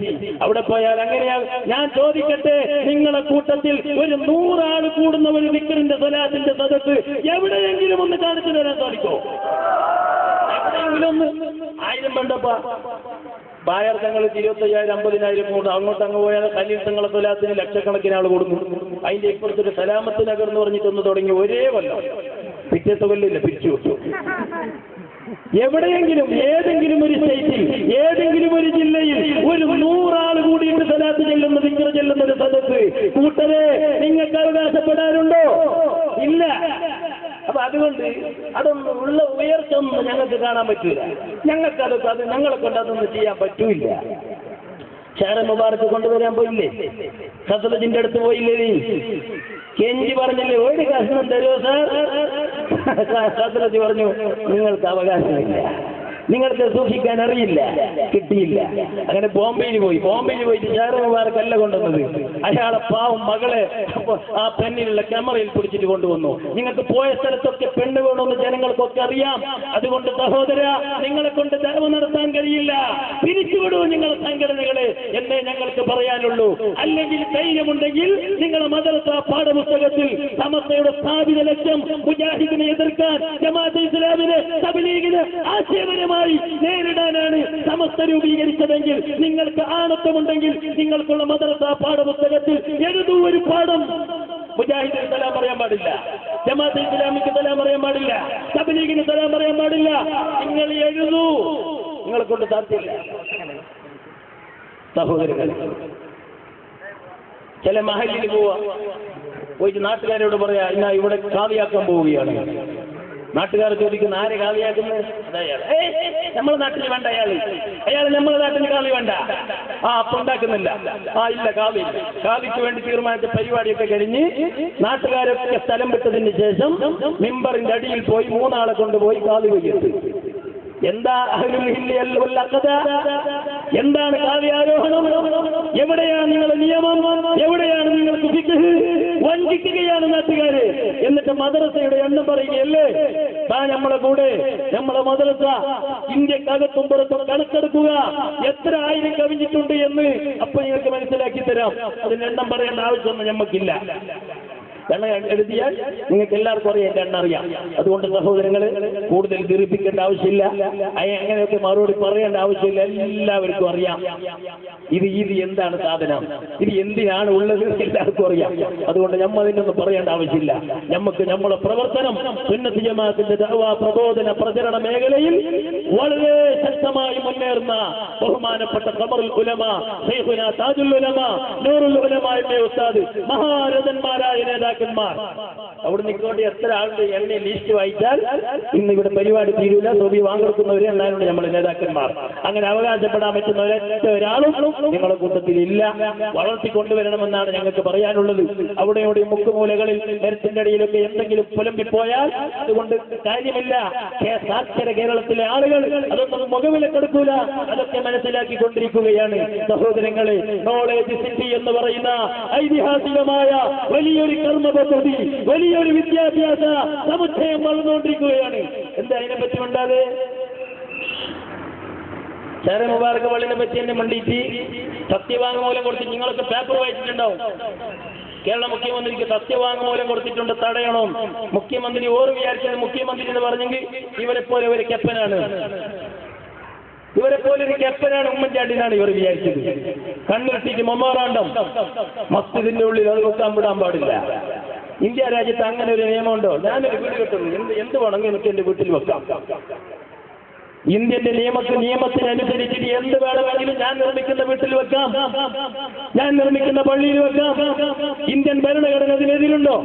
അവിടെ പോയാൽ അങ്ങനെയാ. ഞാൻ ചോദിക്കട്ടെ, നിങ്ങളെ കൂട്ടത്തിൽ ഒരു 100 ആൾ കൂടുന്ന ഒരു ദിക്റിന്റെ സലാത്തിന്റെ സദസ്സ് എവിടെയെങ്കിലും ഒന്ന് കാണിച്ചു തരാൻ സാധിക്കോ? എവിടെയെങ്കിലും ഒന്ന്? 1000 വേണ്ടപ്പാ. ബായാർത്ഥങ്ങൾ 25,000 50,000 കൂടും. അങ്ങോട്ട് പോയാൽ ഖലീൽ തങ്ങളെ സലാത്തിന് ലക്ഷക്കണക്കിന് ആൾ കൊടുക്കും. അതിന്റെ ഇപ്പുറത്തൊരു സലാമത്ത് നഗർ എന്ന് പറഞ്ഞിട്ടൊന്ന് തുടങ്ങി ഒരേ കൊല്ലം, പിറ്റേത്തെ കൊല്ലില്ല, പിരിച്ചു വിട്ടു. എവിടെയെങ്കിലും ഏതെങ്കിലും ഒരു സ്റ്റേറ്റിൽ ഏതെങ്കിലും ഒരു ജില്ലയിൽ ഒരു 100 ആൾ കൂടിയിട്ട് സലാത്ത് ചെല്ലുന്ന ദിക്ർ ചെല്ലുന്ന ഒരു സദസ്സ് കൂട്ടരെ നിങ്ങൾക്ക് അവകാശപ്പെടാനുണ്ടോ? ഇല്ല. അപ്പൊ അതുകൊണ്ട് അതൊന്നും ഉള്ള ഉയർച്ച ഒന്നും ഞങ്ങൾക്ക് കാണാൻ പറ്റൂല. ഞങ്ങൾക്കതൊക്കെ ഞങ്ങളെ കൊണ്ട് അതൊന്നും ചെയ്യാൻ പറ്റൂല. ഷാറെ മുബാറക്ക് കൊണ്ടുവരാൻ പോയില്ലേ? ഖസറജിന്റെ അടുത്ത് പോയില്ലേ? നീ കെഞ്ചി പറഞ്ഞില്ലേ, ഒരു കഷ്ണം തരുമോ സാർ? ഖസറജ് പറഞ്ഞു, നിങ്ങൾക്ക് അവകാശമില്ല, നിങ്ങൾക്ക് സൂക്ഷിക്കാൻ അറിയില്ല, കിട്ടിയില്ല. അങ്ങനെ ബോംബെയിൽ പോയിട്ട് ഷാറെ മുബാറക്കല്ല കൊണ്ടുവന്നത്, അയാളെ പാവം മകളെ ആ പെണ്ണിലുള്ള ക്യാമറയിൽ പിടിച്ചിട്ട് കൊണ്ടുവന്നു. നിങ്ങൾക്ക് പോയ സ്ഥലത്തൊക്കെ പെണ്ണ് വേണമെന്ന് ജനങ്ങൾക്കൊക്കെ അറിയാം. അതുകൊണ്ട് സഹോദര, നിങ്ങളെ കൊണ്ട് ദഅവ നടത്താൻ കഴിയില്ല, പിരിച്ചുവിടൂ നിങ്ങളെ സംഘടനകളെ എന്നേ ഞങ്ങൾക്ക് പറയാനുള്ളൂ. അല്ലെങ്കിൽ ധൈര്യമുണ്ടെങ്കിൽ നിങ്ങളെ മദ്രസ പാഠപുസ്തകത്തിൽ സമസ്തയുടെ സ്ഥാപിത ലക്ഷ്യം മുജാഹിദിനെ എതിർക്കാൻ, ജമാഅത്തെ ഇസ്ലാമിനെ തബ്ലീഗിനെ ആശയപരമായി നേരിടാനാണ് സമസ്ത രൂപീകരിച്ചതെങ്കിൽ, നിങ്ങൾക്ക് ആണത്വമുണ്ടെങ്കിൽ നിങ്ങൾക്കുള്ള മദ്രസ പാഠപുസ്തകത്തിൽ എഴുതൂ ഒരു പാഠം. മുജാഹിദിന് സലാം പറയാൻ പാടില്ല, ജമാഅത്തെ ഇസ്ലാമിക്ക് സലാം പറയാൻ പാടില്ല, തബ്ലീഗിന് സലാം പറയാൻ പാടില്ല. നിങ്ങൾ എഴുതൂ, നിങ്ങളെ കൊണ്ട് സാധ്യമില്ല. സഹോദരങ്ങൾ, ചില മഹല്ലിൽ പോയിട്ട് നാട്ടുകാരോട് പറയാ, എന്നാ ഇവിടെ കാവിയാക്കാൻ പോവുകയാണ്. നാട്ടുകാർ ചോദിക്കുന്ന, ആരെ കാവിയാക്കുന്നത്? നമ്മളെ നാട്ടിൽ വേണ്ട അയാൾ നമ്മളെ നാട്ടിൽ കാവി വേണ്ട. അപ്പൊ ഉണ്ടാക്കുന്നില്ല. ഇല്ല, കാവിക്ക് വേണ്ടി തീരുമാനിച്ച പരിപാടിയൊക്കെ കഴിഞ്ഞ് നാട്ടുകാരൊക്കെ സ്ഥലം വിട്ടതിന് ശേഷം മിമ്പറിന്റെ അടിയിൽ പോയി 3 ആളെ കൊണ്ടുപോയി കാവി വയ്യത്. എന്താ എന്താണ് കാവ്യാരോഹണം? എവിടെയാണ് നിങ്ങളുടെ നിയമം? എവിടെയാണ് നിങ്ങൾക്ക് ഫിഖ്? വഞ്ചിക്കുകയാണ് നാട്ടുകാര്. എന്നിട്ട് മദ്രസയുടെ എണ്ണം പറയുകയല്ലേ? നമ്മളെ കൂടെ നമ്മളെ മദ്രസ ഇന്ത്യക്കകത്തും പുറത്തും കണക്കെടുക്കുക, എത്ര ആയിരം കവിഞ്ഞിട്ടുണ്ട് എന്ന് അപ്പൊ നിങ്ങൾക്ക് മനസ്സിലാക്കി തരാം. അതിന് എണ്ണം പറയേണ്ട ആവശ്യമൊന്നും ഞമ്മക്കില്ല. എണ്ണ എഴുതിയാൽ നിങ്ങൾക്ക് എല്ലാവർക്കും അറിയാം, എന്റെ എണ്ണ അറിയാം. അതുകൊണ്ട് സഹോദരങ്ങൾ കൂടുതൽ ദീർഘിപ്പിക്കേണ്ട ആവശ്യമില്ല, അങ്ങനെയൊക്കെ മറുപടി പറയേണ്ട ആവശ്യമില്ല. എല്ലാവർക്കും അറിയാം ഇത് എന്താണ് സാധനം, ഇത് എന്തിനാണ് ഉള്ളത് എല്ലാവർക്കും അറിയാം. അതുകൊണ്ട് അതിനൊന്നും പറയേണ്ട ആവശ്യമില്ല. നമുക്ക് നമ്മളെ പ്രവർത്തനം സുന്നത്ത് ജമാഅത്തിന്റെ ദഅ്വ പ്രബോധന പ്രചരണ മേഖലയിൽ വളരെ ശക്തമായി മുന്നേറുന്ന ബഹുമാനപ്പെട്ട ഖമറുൽ ഉലമ ശൈഖുനാ താജുൽ ഉലമ നൂറുൽ ഉലമ എന്ന ഉസ്താദ്, മഹാരഥന്മാരായ നേതാക്കന്മാർ അവിടെ നിൽക്കൊണ്ട് എത്ര ആളുടെ എണ്ണ ലിസ്റ്റ് വായിച്ചാൽ ഇന്ന് ഇവിടെ പരിപാടി തീരൂല. തൊബി വാങ്ങെടുക്കുന്നവരെ എല്ലാവരും നമ്മൾ നേതാക്കന്മാർ. അങ്ങനെ അവകാശപ്പെടാൻ പറ്റുന്ന ഒരാളും നിങ്ങളുടെ കൂട്ടത്തിൽ ഇല്ല. വളർത്തിക്കൊണ്ടുവരണമെന്നാണ് ഞങ്ങൾക്ക് പറയാനുള്ളത്. അവിടെയോടെ മുക്കുമൂലകളിൽ മരത്തിന്റെ അടിയിലൊക്കെ എന്തെങ്കിലും പുലമ്പിപ്പോയാൽ അതുകൊണ്ട് കാര്യമില്ല. സാക്ഷര കേരളത്തിലെ ആളുകൾ അതൊന്നും മുഖവിലക്കെടുക്കൂല. അതൊക്കെ മനസ്സിലാക്കിക്കൊണ്ടിരിക്കുകയാണ് സഹോദരങ്ങളെ. നോളേജ് സിറ്റി എന്ന് പറയുന്ന ഐതിഹാസികമായ വലിയൊരു കർമ്മ പദ്ധതി, വലിയൊരു വിദ്യാഭ്യാസ സമുച്ചയം വളർന്നുകൊണ്ടിരിക്കുകയാണ്. എന്താ അതിനെപ്പറ്റി ഉണ്ടാതെ ഷെയർ മുബാറക് പള്ളിനെ പറ്റി എന്നെ മണ്ടിയിട്ട് സത്യവാങ്മൂലം കൊടുത്ത് നിങ്ങളൊക്കെ പേപ്പർ വായിച്ചിട്ടുണ്ടാവും. കേരള മുഖ്യമന്ത്രിക്ക് സത്യവാങ്മൂലം കൊടുത്തിട്ടുണ്ട്, തടയണം. മുഖ്യമന്ത്രി വിചാരിച്ചത് മുഖ്യമന്ത്രി എന്ന് പറഞ്ഞെങ്കിൽ ഇവരെ പോലെ ഒരു കെപ്പനാണ്, ഇവരെ പോലെ ഒരു കെപ്പനാണ് ഉമ്മൻചാണ്ടിനാണ് ഇവർ വിചാരിച്ചത്. കണ്ണിട്ടിട്ട് മൊമാറാണ്ടം മസ്ജിദിന്റെ ഉള്ളിൽ അത് വെക്കാൻ വിടാൻ പാടില്ല. ഇന്ത്യ രാജ്യത്ത് അങ്ങനെ ഒരു നിയമമുണ്ടോ? ഞാനൊരു വീട് കെട്ടുന്നു, എന്ത് വേണമെങ്കിൽ എനിക്ക് എന്റെ വീട്ടിൽ വെക്കാം. ഇന്ത്യന്റെ നിയമത്തിനനുസരിച്ചിട്ട് എന്ത് വേണമെങ്കിലും ഞാൻ നിർമ്മിക്കുന്ന വീട്ടിൽ വെക്കാം, ഞാൻ നിർമ്മിക്കുന്ന പള്ളിയിൽ വെക്കാം. ഇന്ത്യൻ ഭരണഘടന അതിനെതിരുണ്ടോ?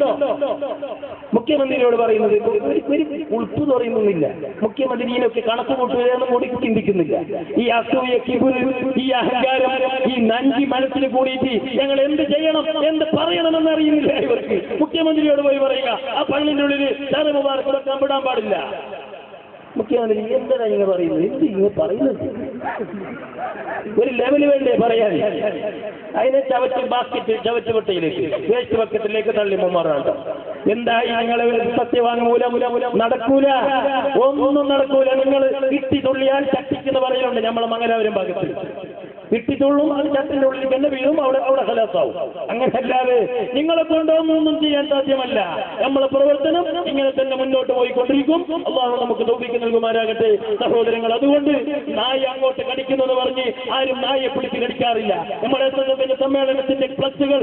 മുഖ്യമന്ത്രിയോട് പറയുന്നത് ഒരു ഉൾപ്പ് പറയുന്നില്ല. മുഖ്യമന്ത്രി ഇതിനൊക്കെ കണക്ക് കൂട്ടുകയെന്ന് കൂടി ചിന്തിക്കുന്നില്ല. ഈ അസൂയ, കിബുറ്, ഈ അഹങ്കാരം, ഈ നഞ്ചി മനസ്സിൽ കൂടിയിട്ട് ഞങ്ങൾ എന്ത് ചെയ്യണം, എന്ത് പറയണമെന്ന് അറിയുന്നില്ല ഇവർക്ക്. മുഖ്യമന്ത്രിയോട് പോയി പറയുക ആ പള്ളിന്റെ ഉള്ളിൽ ഷെയർ മുബാറക് കൊടുക്കാൻ വിടാൻ പാടില്ല. മുഖ്യമന്ത്രി എന്താണ് ഇങ്ങനെ പറയുന്നത്? എന്ത് ഇങ്ങനെ പറയുന്നത്? ഒരു ലെവല് വേണ്ടേ പറയാൻ? അതിനെ ചവറ്റ് പെട്ടയിലേക്ക് വേസ്റ്റ് ബക്കറ്റിലേക്ക് തള്ളി മുമ്മാറാണ്. എന്തായി നിങ്ങളെ സത്യവാങ്മൂലം നടക്കൂല, ഒന്നും നടക്കൂല. നിങ്ങൾ ഇട്ടി തുള്ളിയാൽ ചട്ടിക്കെന്ന് പറയുന്നുണ്ട് നമ്മളെ മംഗലാപുരം ഭാഗത്ത്. ഇട്ടിത്തുള്ളും അത് ചട്ടിന്റെ ഉള്ളിൽ തന്നെ വീഴും, അവിടെ ഹലാസാവും. അങ്ങനെയല്ലാതെ നിങ്ങളെ കൊണ്ടൊന്നും ചെയ്യാൻ സാധ്യമല്ല. നമ്മളെ പ്രവർത്തനം ഇങ്ങനെ തന്നെ മുന്നോട്ട് പോയിക്കൊണ്ടിരിക്കും. അല്ലാഹു നമുക്ക് തൗഫീഖ് നൽകുമാരാകട്ടെ സഹോദരങ്ങൾ. അതുകൊണ്ട് നായ അങ്ങോട്ട് കടിക്കുന്നത് പറഞ്ഞ് ആരും നായെ പിടിച്ച് കടിക്കാറില്ല. നമ്മുടെ സമ്മേളനത്തിന്റെ ഫ്ലക്സുകൾ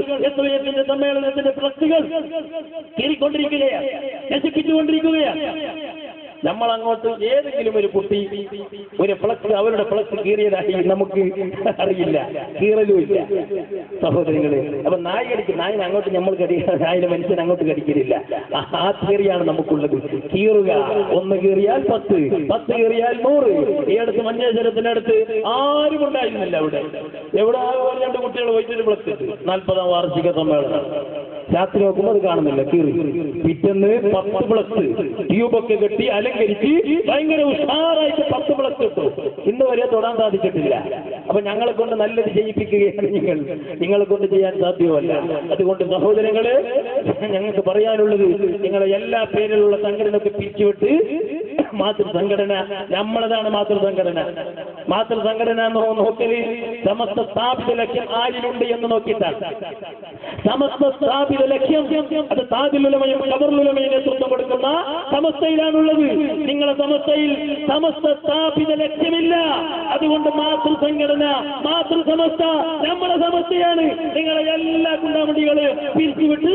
കീറിക്കൊണ്ടിരിക്കുകയാണ്, നശിപ്പിച്ചുകൊണ്ടിരിക്കുകയാണ്. നമ്മൾ അങ്ങോട്ട് ഏതെങ്കിലും ഒരു കുട്ടി ഒരു ഫ്ലക്സ് അവരുടെ ഫ്ലക്സ് കീറിയതായി നമുക്ക് അറിയില്ല, കീറലുമില്ല സഹോദരങ്ങളെ. അപ്പൊ നായ കടിക്കും, നായനെ അങ്ങോട്ട് നമ്മൾ നായനെ മനുഷ്യൻ അങ്ങോട്ട് കടിക്കലില്ല. ആ തിയറിയാണ് നമുക്കുള്ളത്. കീറുക, 1 കീറിയാൽ 10, 10 കീറിയാൽ 100. ഈ അടുത്ത് മഞ്ചേശ്വരത്തിനടുത്ത് ആരും ഉണ്ടായിരുന്നില്ല. എവിടെ 2 കുട്ടികൾ പോയിട്ടൊരു ഫ്ലക്സ് ഇട്ട് 40ാം വാർഷിക സമ്മേളനം. രാത്രി നോക്കുമ്പോൾ അത് കാണുന്നില്ല, കീറി. പിറ്റേന്ന് 10 ഫ്ലക്സ് ട്യൂബൊക്കെ കെട്ടി അലങ്കരിച്ച് ഭയങ്കര ഉഷാറായിട്ട് 10 ഫ്ലക്സ് ഇട്ടു. ഇന്ന് വരെ തൊടാൻ സാധിച്ചിട്ടില്ല. അപ്പൊ ഞങ്ങളെ കൊണ്ട് നല്ലത് ചെയ്യിപ്പിക്കുകയാണ് നിങ്ങളെ കൊണ്ട് ചെയ്യാൻ സാധ്യമല്ല. അതുകൊണ്ട് സഹോദരങ്ങള് ഞങ്ങൾക്ക് പറയാനുള്ളത്, നിങ്ങളെ എല്ലാ പേരിലുള്ള സംഘടനയൊക്കെ പിരിച്ചുവിട്ട് മാതൃസംഘടന നമ്മളതാണ്. മാതൃസംഘടന എന്ന് നോക്കല് സമസ്ത സ്ഥാപിത ലക്ഷ്യം ആരിലുണ്ട് എന്ന് നോക്കിയിട്ടാണ്. സമസ്ത സ്ഥാപിത ലക്ഷ്യം അത് താജുൽ ഉലമയും ഖമറുൽ ഉലമയും നേതൃത്വം കൊടുക്കുന്ന സമസ്തയിലാണുള്ളത്. നിങ്ങളെ സമസ്തയിൽ സമസ്ത സ്ഥാപിത ലക്ഷ്യമില്ല. അതുകൊണ്ട് മാതൃസംഘടന, മാതൃസമസ്ത നമ്മുടെ സമസ്തയാണ്. നിങ്ങളെ എല്ലാ കുണ്ടാമണ്ടികളെ പിരിച്ചുവിട്ട്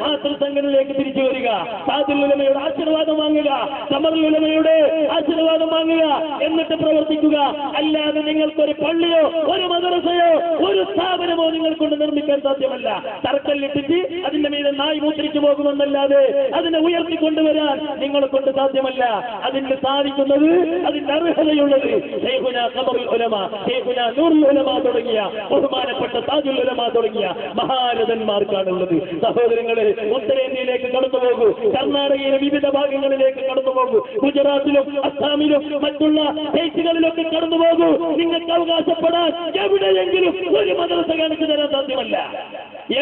മാതൃസംഘടനയിലേക്ക് തിരിച്ചു വരിക. താജുൽ ഉലമയുടെ ആശീർവാദം വാങ്ങുക, ഖമറുൽ ഉലമയുടെ ആശീർവാദം വാങ്ങുക, എന്നിട്ട് പ്രവർത്തിക്കുക. അല്ലാതെ നിങ്ങൾക്കൊരു പള്ളിയോ ഒരു മദ്രസയോ ഒരു സ്ഥാപനമോ നിങ്ങൾക്കൊണ്ട് നിർമ്മിക്കാൻ സാധ്യമല്ല. തറക്കല്ലിട്ടിട്ട് അതിന്റെ മീതെ നായി മൂത്രിച്ചു പോകുമെന്നല്ലാതെ അതിനെ ഉയർത്തിക്കൊണ്ടുവരാൻ നിങ്ങളെ കൊണ്ട് സാധ്യമല്ല. അതിന് സാധിക്കുന്നത്, അതിന്റെ അർഹതയുള്ളത് ശൈഖുനാ ഖമറുൽ ഉലമ, ശൈഖുനാ നൂറുൽ ഉലമ തുടങ്ങിയ ബഹുമാനപ്പെട്ട താജുൽ ഉലമ തുടങ്ങിയ മഹാരഥന്മാർക്കാണുള്ളത്. സഹോദരങ്ങളെ, ഉത്തരേന്ത്യയിലേക്ക് കടന്നുപോകൂ, കർണാടകയിലെ വിവിധ ഭാഗങ്ങളിലേക്ക് കടന്നുപോകൂ, ഗുജറാത്തിലും അസ്സാമിലും മറ്റുള്ള സ്റ്റേറ്റുകളിലൊക്കെ കടന്നുപോകൂ. നിങ്ങൾക്ക് അവകാശപ്പെടാൻ എവിടെയെങ്കിലും ഒരു മദ്രസ കാണിച്ചു തരാൻ സാധ്യമല്ല.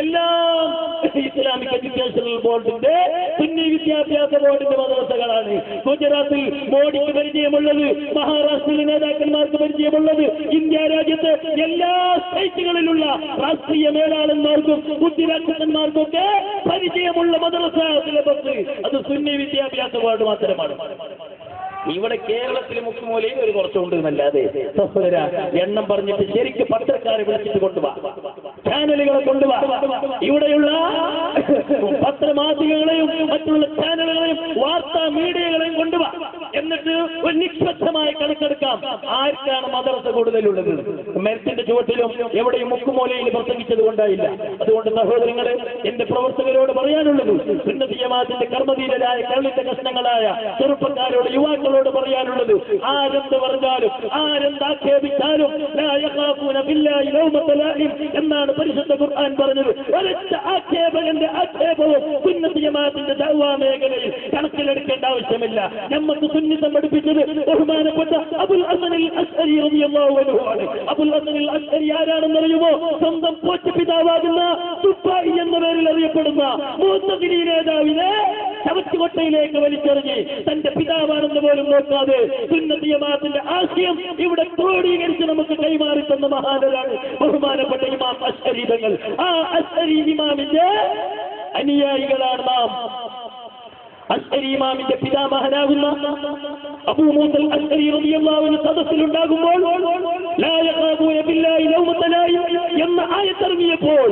എല്ലാം ഇസ്ലാം ഇസ്ലാമിക് എഡ്യൂക്കേഷണൽ ബോർഡിന്റെ സുന്നി വിദ്യാഭ്യാസ ബോർഡിന്റെ മദ്രസകളാണ്. ഗുജറാത്തിൽ മോഡിക്ക് പരിചയമുള്ളത്, മഹാരാഷ്ട്രയിലെ നേതാക്കന്മാർക്ക് പരിചയമുള്ളത്, ഇന്ത്യ രാജ്യത്ത് എല്ലാ സ്റ്റേറ്റുകളിലുള്ള രാഷ്ട്രീയ മേലാളന്മാർക്കും ബുദ്ധിരാക്ഷസന്മാർക്കൊക്കെ പരിചയമുള്ള മദ്രസ സിലബസ് അത് സുന്നി വിദ്യാഭ്യാസ ബോർഡ് മാത്രമാണ്. ഇവിടെ കേരളത്തിലെ മുക്കുമൂലയിൽ ഒരു കുറച്ചുണ്ട് എന്നല്ലാതെ സഹോദര എണ്ണം പറഞ്ഞിട്ട് ശരിക്കും പത്രക്കാരെ വിളിച്ചിട്ട് കൊണ്ടുപോവാ, ചാനലുകളെ കൊണ്ടുപോവാ, ഇവിടെയുള്ള പത്രമാധ്യമങ്ങളെയും മറ്റുള്ള ചാനലുകളെയും വാർത്താ മീഡിയകളെയും കൊണ്ടുപോവാ. എന്നിട്ട് ഒരു നിഷ്പക്ഷമായ കണക്കെടുക്കാം ആർക്കാണ് മദ്രസ കൂടുതലുള്ളത്. മരത്തിന്റെ ചുവട്ടിലും എവിടെയും മുക്കുമൂലയിൽ പ്രസംഗിച്ചത് കൊണ്ടായില്ല. അതുകൊണ്ട് സഹോദരങ്ങളെ, എന്റെ പ്രവർത്തകരോട് പറയാനുള്ളത്, സുന്നത്ത് ജമാഅത്തിന്റെ കർമ്മധീരരായ കേരളത്തിന്റെ കഷ്ണങ്ങളായ ചെറുപ്പക്കാരോട്, യുവാക്കളോട് പറയാനുള്ളത്, ആരെന്ത് പറഞ്ഞാലും ആരെന്താക്ഷേപിച്ചാലും എന്നാണ് പരിശുദ്ധ ഖുർആൻ പറഞ്ഞത്. ഒരൊറ്റ ആക്ഷേപകന്റെ ആക്ഷേപവും സുന്നത്ത് ജമാഅത്തിന്റെ ദഅ്വാ മേഖലയിൽ കണക്കിലെടുക്കേണ്ട ആവശ്യമില്ല. നമുക്ക് സുന്നിതം പഠിപ്പിച്ചത് ബഹുമാനപ്പെട്ട അബുൽ ഹസനിൽ അശ്അരി റളിയല്ലാഹു അൻഹു ആണ്. അബുൽ ഹസനിൽ അശ്അരി ആരാണെന്നറിയുമോ? സ്വന്തം പോറ്റുപിതാവാകുന്ന തുപ്പായി എന്ന പേരിൽ അറിയപ്പെടുന്ന മുഅ്തസിലി നേതാവിനെ ചവറ്റുകൊട്ടയിലേക്ക് വലിച്ചെറിഞ്ഞ് തന്റെ പിതാവാണെന്ന് പോലും നോക്കാതെ സുന്നത്ത് ജമാഅത്തിന്റെ ആശയം ഇവിടെ ക്രോഡീകരിച്ച് നമുക്ക് കൈമാറി തന്ന മഹാനരാണ് ബഹുമാനപ്പെട്ട ഇമാം അശ്അരി തങ്ങൾ. ആ അശ്അരി ഇമാമിന്റെ അനുയായികളാണ് നാം. അശ്അരി ഇമാമിന്റെ പിതാമഹനാകുന്ന അബൂ മൂസൽ അശ്അരി റളിയല്ലാഹു അൻഹു സദസ്സിലുണ്ടാകുമ്പോൾ ലാ യഖാഫൂന ബില്ലാഹി ലൗമത ലായിം എന്ന ആയത്തിറങ്ങിയപ്പോൾ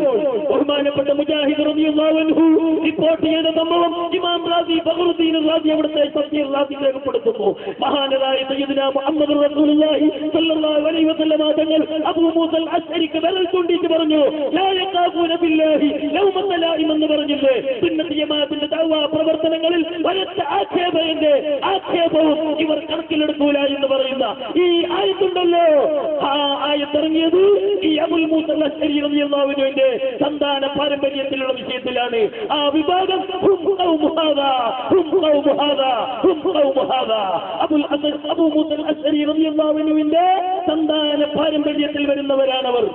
ബഹുമാനപ്പെട്ട മുജാഹിദ് റളിയല്ലാഹു അൻഹു റിപ്പോർട്ട് ചെയ്ത സംഭവം ഇമാം റാസി ഫഖറുദ്ദീൻ റാസി അവിടുത്തെ തഫ്സീർ റാസി രേഖപ്പെടുത്തുന്നു. മഹാനായ സയ്യിദുനാ മുഹമ്മദ് റസൂലുള്ളാഹി സ്വല്ലല്ലാഹു അലൈഹി വസല്ലം തങ്ങൾ അബൂ മൂസൽ അശ്അരിക്ക് വിരൽ ചൂണ്ടിയിട്ട് പറഞ്ഞു, ലാ യഖാഫൂന ബില്ലാഹി ലൗമത ലായിം എന്ന് പറഞ്ഞില്ലേ? സുന്നത്ത് ജമാഅത്തിന്റെ ദഅ്വാ പ്രവർത്തനങ്ങളിൽ ഒരൊറ്റ ആക്ഷേപവും ഇവർ കണക്കിലെടുക്കൂല എന്ന് പറയുന്ന ഈ ആയത്തുണ്ടല്ലോ, ആ ആയത്തിറങ്ങിയത് ഈ അബുൽ മൂസൽ അശ്അരി റളിയല്ലാഹു അൻഹുവിന്റെ സന്താന പാരമ്പര്യത്തിലുള്ള വിഷയത്തിലാണ്. ആ വിഭാഗം അബൂ മൂസൽ അശ്അരി റളിയല്ലാഹു അൻഹുവിന്റെ സന്താന പാരമ്പര്യത്തിൽ വരുന്നവരാണവർ.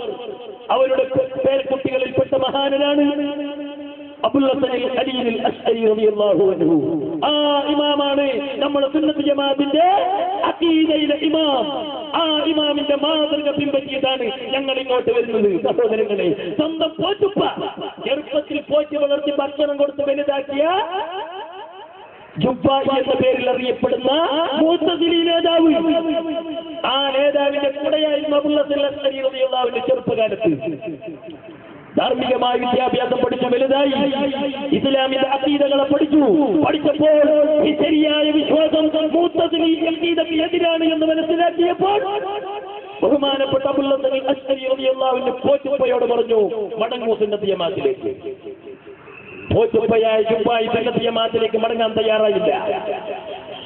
അവരുടെ പേരക്കുട്ടികളിൽപ്പെട്ട മഹാനരാണ് അബുൽ ഹസനിൽ അലിയിൽ അശ്അരി റളിയല്ലാഹു അൻഹു. ആ ഇമാമാണ് നമ്മുടെ സുന്നത്ത് ജമാഅത്തിന്റെ അഖീദയിലെ ഇമാം. ആ ഇമാമിന്റെ മാതൃക പിൻപറ്റിയിട്ടാണ് ഞങ്ങൾ ഇങ്ങോട്ട് വരുന്നത്. സഹോദരങ്ങളെ, സ്വന്തം പോറ്റുപ്പ ചെറുപ്പത്തിൽ പോറ്റി വളർത്തി ഭക്ഷണം കൊടുത്ത് വലുതാക്കിയ ജുബ്ബായി എന്ന പേരിൽ അറിയപ്പെടുന്ന മുഅ്തസിലി നേതാവ്, ആ നേതാവിന്റെ കൂടെയായിരുന്നു അബുൽ ഹസൻ അശ്അരി റളിയല്ലാഹു അൻഹു ചെറുപ്പകാലത്ത്. ധാർമ്മികമായ വിദ്യാഭ്യാസം പഠിച്ചു വലുതായി, ഇസ്ലാമിന്റെ അഖീദകളെ പഠിച്ചപ്പോൾ ഈ ശരിയായ വിശ്വാസം മുഅ്തസിലി അഖീദയ്ക്ക് എതിരാണ് എന്ന് മനസ്സിലാക്കിയപ്പോൾ ബഹുമാനപ്പെട്ട അബുൽ ഹസൻ അശ്അരി റളിയല്ലാഹു അൻഹു പോറ്റുപ്പയോട് പറഞ്ഞു, മടങ്ങൂ സുന്നത്ത് ജമാഅത്തിലേക്ക്. പോറ്റുപ്പയായ ജുബ്ബായി സുന്നത്ത് ജമാഅത്തിലേക്ക് മടങ്ങാൻ തയ്യാറായില്ല.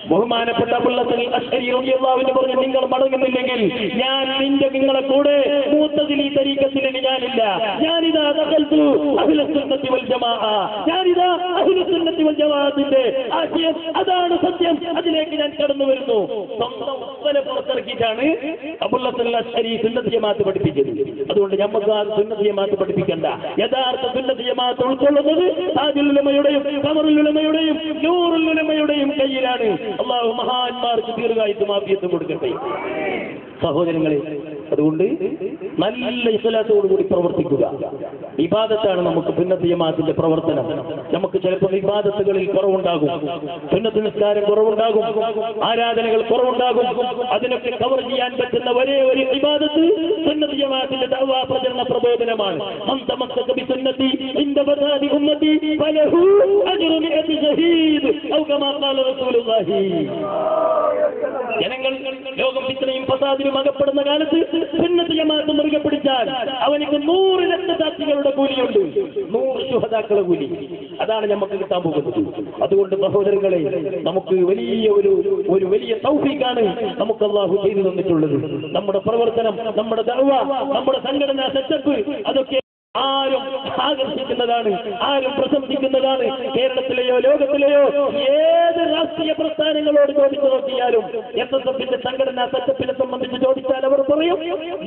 ബഹുമാനപ്പെട്ട അബുൽ ഹസൻ അശ്അരി റളിയല്ലാഹു അൻഹു പറഞ്ഞു, നിങ്ങൾ മടങ്ങുന്നില്ലെങ്കിൽ ഞാൻ നിങ്ങളെ കൂടെ മുഅ്തസിലി തരീഖത്തിലേക്ക് ഞാനില്ല. ഞാനിതാ ദഖൽതു അഹ്ലുസുന്നത്തി വൽ ജമാഅ. ഞാനിതാ അഹ്ലുസുന്നത്തി വൽ ജമാഅത്തിന്റെ ആശയം അതാണ് സത്യം, അതിലേക്ക് ഞാൻ കടന്നു വരുന്നു. സ്വന്തം ഉപ്പനെ പുറത്തിറക്കിയിട്ടാണ് അബുൽ ഹസൻ അശ്അരി സുന്നത്ത് ജമാഅത്ത് പഠിപ്പിച്ചത്. അതുകൊണ്ട് നമുക്ക് ആ സുന്നത്ത് ജമാഅത്ത് പഠിപ്പിക്കണ്ട. യഥാർത്ഥ സുന്നത്ത് ജമാഅത്ത് ഉൾക്കൊള്ളുന്നത് താജുൽ ഉലമയുടെയും ഖമറുൽ ഉലമയുടെയും നൂറുൽ ഉലമയുടെയും കയ്യിലാണ്. അല്ലാഹു മഹാന്മാർക്ക് ദീർഘായുസ്സും ആഫിയത്തും കൊടുക്കട്ടെ. സഹോദരങ്ങളെ, അതുകൊണ്ട് നല്ല ഇഖ്ലാസോടുകൂടി പ്രവർത്തിക്കുക. ഇബാദത്താണ് നമുക്ക് സുന്നത്ത് ജമാഅത്തിന്റെ പ്രവർത്തനം. നമുക്ക് ചിലപ്പോൾ ഇബാദത്തുകളിൽ കുറവുണ്ടാകും, സുന്നത്ത് നിസ്കാരം കുറവുണ്ടാകും, ആരാധനകൾ കുറവുണ്ടാകും. അതിനൊക്കെ കവർ ചെയ്യാൻ പറ്റുന്ന ഒരേ ഒരു ഇബാദത്ത് സുന്നത്ത് ജമാഅത്തിന്റെ ദഅ്വാ പ്രചരണ പ്രബോധനമാണ്. മൻ തമസ്സക ബിസുന്നതി ഇൻദ ഫസാദി ഉമ്മതി ഫലഹു അജ്റു മിഅതി ഷഹീദ് ഔ കമാ ഖാല റസൂലുള്ളാഹി. ജനങ്ങൾ ലോകം ഇത്രയും ഫസാദിലും അകപ്പെടുന്ന കാലത്ത് സുന്നത്ത് ജമാഅത്ത് മുറുകെ പിടിച്ചാൽ അവനിക്ക് 100 രക്തസാക്ഷികളുടെ കൂലിയുണ്ട്, 100 ശുഹദാക്കളുടെ കൂലി. അതാണ് നമുക്ക് കിട്ടാൻ പോകുന്നത്. അതുകൊണ്ട് സഹോദരങ്ങളെ, നമുക്ക് വലിയ തൗഫീഖാണ് നമുക്ക് അല്ലാഹു ചെയ്തു തന്നിട്ടുള്ളത്. നമ്മുടെ പ്രവർത്തനം, നമ്മുടെ ദഅ്വ, നമ്മുടെ സംഘടനാ സെറ്റപ്പ് അതൊക്കെ ആരും ആകർഷിക്കുന്നതാണ്, ആരും പ്രശംസിക്കുന്നതാണ്. കേരളത്തിലെയോ ലോകത്തിലെയോ ഏത് രാഷ്ട്രീയ പ്രസ്ഥാനങ്ങൾ ഞങ്ങളോട് ചോദിച്ചു നോക്കിയാലും SSFന്റെ സംഘടനാ സെറ്റപ്പിനെ സംബന്ധിച്ച് ചോദിച്ചാൽ അവർ പറയും